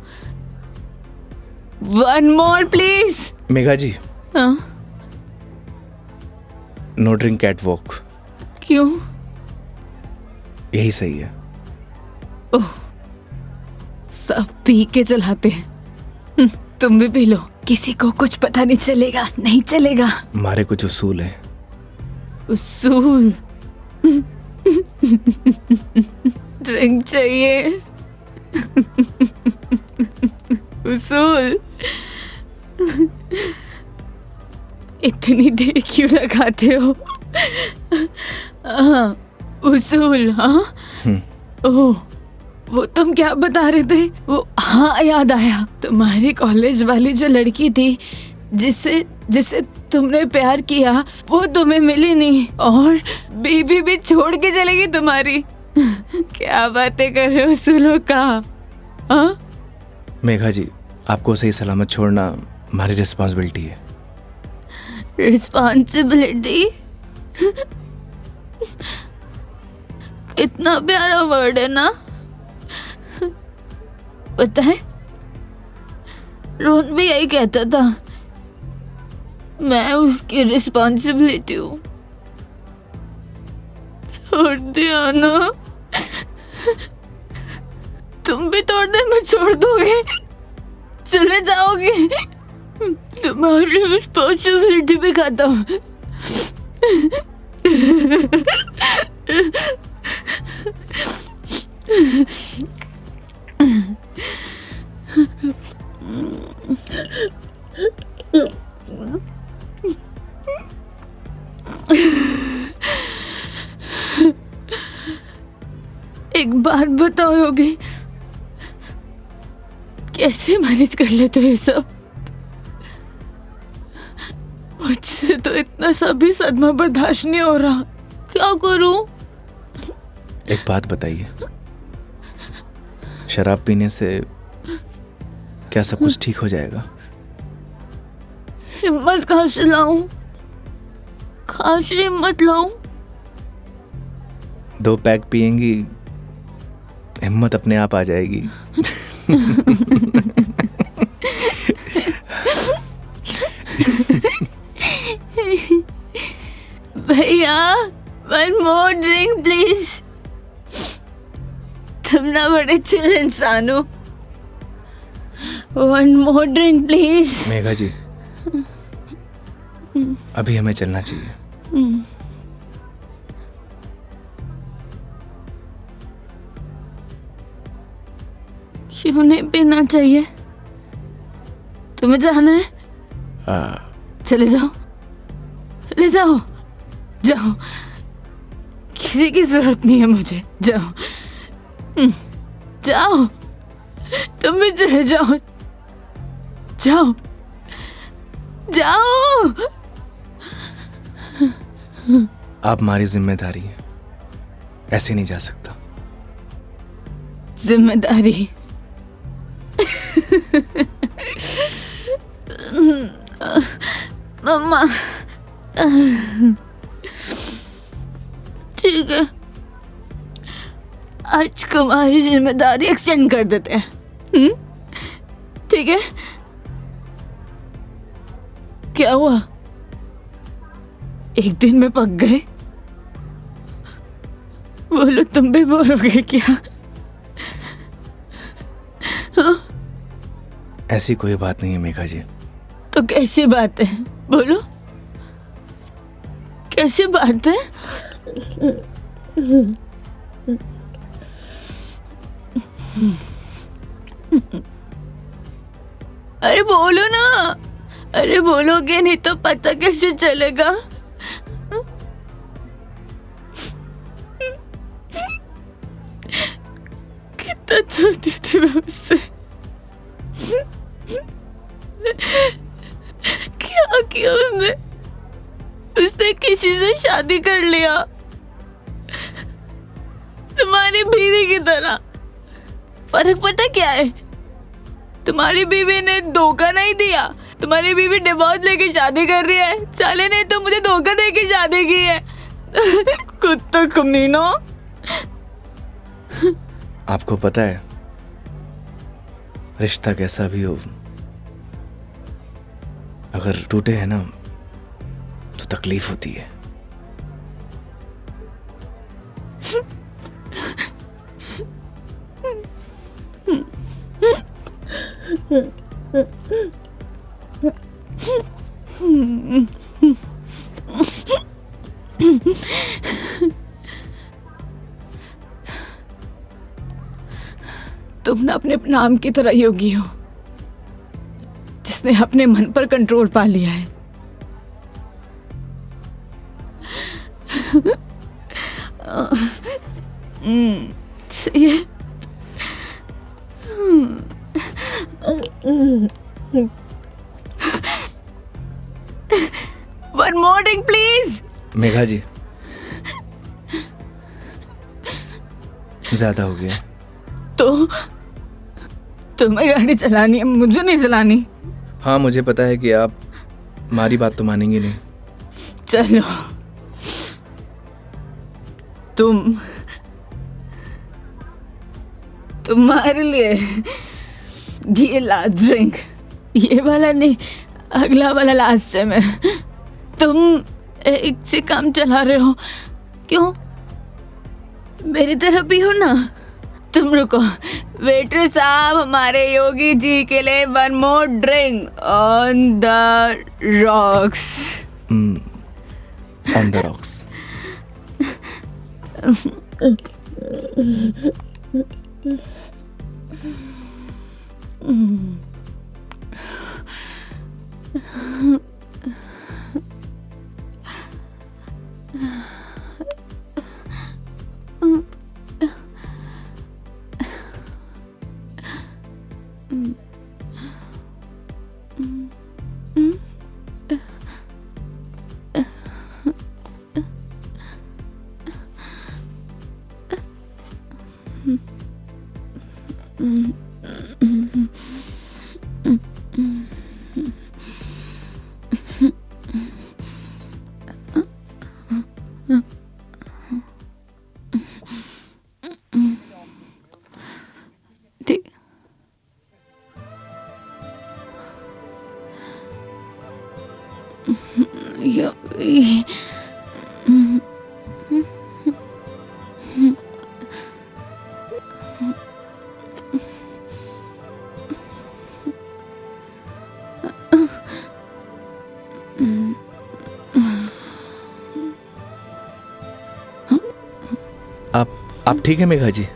[SPEAKER 2] One more please.
[SPEAKER 1] Megha ji,
[SPEAKER 2] हाँ?
[SPEAKER 1] No drink at walk.
[SPEAKER 2] क्यों?
[SPEAKER 1] यही सही है।
[SPEAKER 2] ओह, सब पी के चलाते हैं। तुम भी पी लो, किसी को कुछ पता नहीं चलेगा। नहीं चलेगा।
[SPEAKER 1] हमारे कुछ उसूल हैं।
[SPEAKER 2] उसूल? ड्रिंक चाहिए। उसूल? इतनी देर क्यों लगाते हो? हाँ, उसूल। हाँ। ओह, वो तुम क्या बता रहे थे? वो, हाँ याद आया, तुम्हारी कॉलेज वाली जो लड़की थी जिससे तुमने प्यार किया, वो तुम्हें मिली नहीं और बीबी भी छोड़ के चलेगी तुम्हारी। क्या बातें कर रहे हो उसूलों का? हाँ?
[SPEAKER 1] मेघा जी, आपको सही सलामत छोड़ना हमारी रिस्पॉन्सिबिलिटी है।
[SPEAKER 2] रिस्पॉन्सिबिलिटी? इतना प्यारा वर्ड है ना? पता है, रोहन भी यही कहता था, मैं उसकी रिस्पॉन्सिबिलिटी हूँ। छोड़ दिया ना? तुम भी तोड़ दे, मैं छोड़ दोगे? चले जाओगे? तुम्हारी रिस्पॉन्सिबिलिटी भी खत्म। एक बात बताओ योगी, कैसे मैनेज कर लेते हो ये सब? मुझसे तो इतना सा भी सदमा बर्दाश्त नहीं हो रहा, क्या करूं?
[SPEAKER 1] एक बात बताइए, शराब पीने से क्या सब कुछ ठीक हो जाएगा?
[SPEAKER 2] हिम्मत कहाँ से लाऊं? कहाँ से हिम्मत लाऊं?
[SPEAKER 1] 2 पैक पिएंगी, हिम्मत अपने आप आ जाएगी।
[SPEAKER 2] भैया, one more drink please। तुम ना बड़े चिल इंसान हो। One more drink please।
[SPEAKER 1] Megha जी, अभी हमें चलना चाहिए।
[SPEAKER 2] क्यों नहीं पीना चाहिए? तुम्हें जाना है? चले जाओ, ले जाओ, जाओ, किसी की जरूरत नहीं है मुझे, जाओ, जाओ, तुम भी चले जाओ, जाओ, जाओ।
[SPEAKER 1] आप हमारी जिम्मेदारी है, ऐसे नहीं जा सकता।
[SPEAKER 2] जिम्मेदारी? मम्मा, ठीक है, आज तुम्हारी जिम्मेदारी एक्सटेंड कर देते हैं। ठीक है? क्या हुआ? एक दिन में पक गए? बोलो, तुम भी बोर हो गए क्या?
[SPEAKER 1] ऐसी कोई बात नहीं है मेघा जी।
[SPEAKER 2] तो कैसी बात है? बोलो, कैसी बात है? अरे बोलो ना, अरे बोलोगे नहीं तो पता कैसे चलेगा? कितना चाहती थी मैं उससे, क्या किया उसने? उसने किसी से शादी कर लिया, तुम्हारी बीवी की तरह। फर्क पता क्या है? तुम्हारी बीवी ने धोखा नहीं दिया, तुम्हारी बीवी डिवोर्स लेके शादी कर रही है। साले ने तो मुझे धोखा देके शादी की है। कुत्ता कमीना।
[SPEAKER 1] आपको पता है, रिश्ता कैसा भी हो, अगर टूटे है ना तो तकलीफ होती है।
[SPEAKER 2] तुम ना अपने नाम की तरह योगी हो, जिसने अपने मन पर कंट्रोल पा लिया है। सही है। One more drink, please।
[SPEAKER 1] Megha जी, ज्यादा हो गया।
[SPEAKER 2] तो तुम्हें गाड़ी चलानी है, मुझे नहीं चलानी।
[SPEAKER 1] हाँ, मुझे पता है कि आप हमारी बात तो मानेंगे नहीं।
[SPEAKER 2] चलो, तुम्हारे लिए ये लास्ट ड्रिंक, ये वाला नहीं, अगला वाला लास्ट टाइम है। तुम एक से काम चला रहे हो, क्यों? मेरी तरह भी हो ना, तुम रुको। वेटर साहब, हमारे योगी जी के लिए 1 more drink on the rocks.
[SPEAKER 1] On the rocks.
[SPEAKER 2] ठीक। योगी,
[SPEAKER 1] आप ठीक है मेघा जी?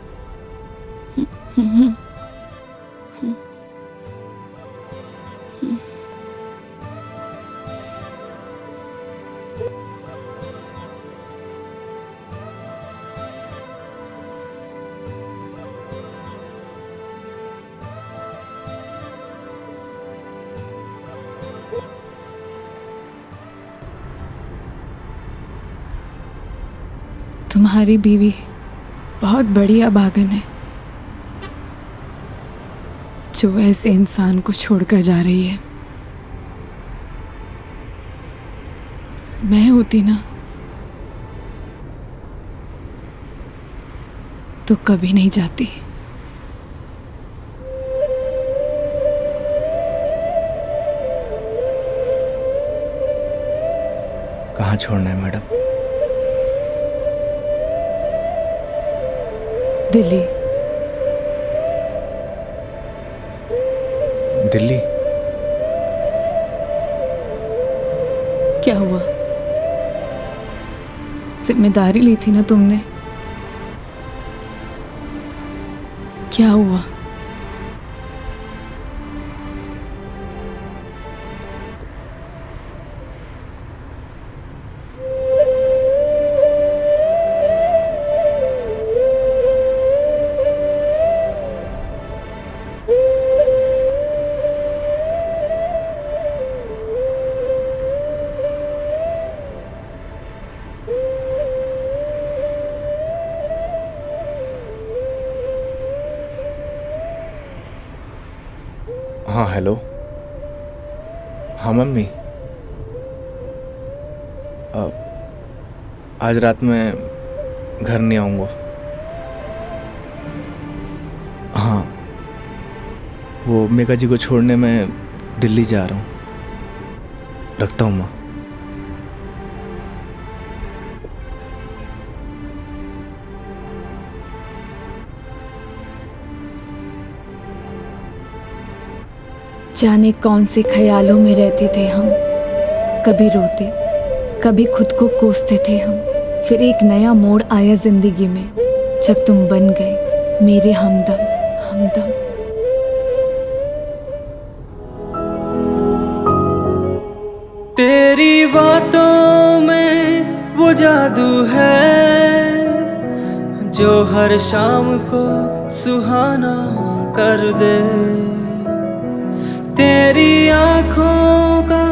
[SPEAKER 2] तुम्हारी बीवी बहुत बड़ी अभागन है जो ऐसे इंसान को छोड़कर जा रही है। मैं होती ना तो कभी नहीं जाती।
[SPEAKER 1] कहाँ छोड़ना है मैडम?
[SPEAKER 2] दिल्ली।
[SPEAKER 1] दिल्ली?
[SPEAKER 2] क्या हुआ? जिम्मेदारी ली थी ना तुमने। क्या हुआ?
[SPEAKER 1] हाँ हेलो। हाँ मम्मी, आज रात में घर नहीं आऊँगा। हाँ, वो मेघा जी को छोड़ने मैं दिल्ली जा रहा हूँ। रखता हूँ माँ।
[SPEAKER 2] जाने कौन से ख्यालों में रहते थे हम। कभी रोते, कभी खुद को कोसते थे हम। फिर एक नया मोड़ आया जिंदगी में जब तुम बन गए मेरे हमदम। हमदम।
[SPEAKER 6] तेरी बातों में वो जादू है जो हर शाम को सुहाना कर दे। तेरी आँखों का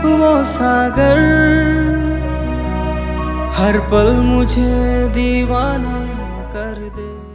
[SPEAKER 6] वो सागर हर पल मुझे दीवाना कर दे।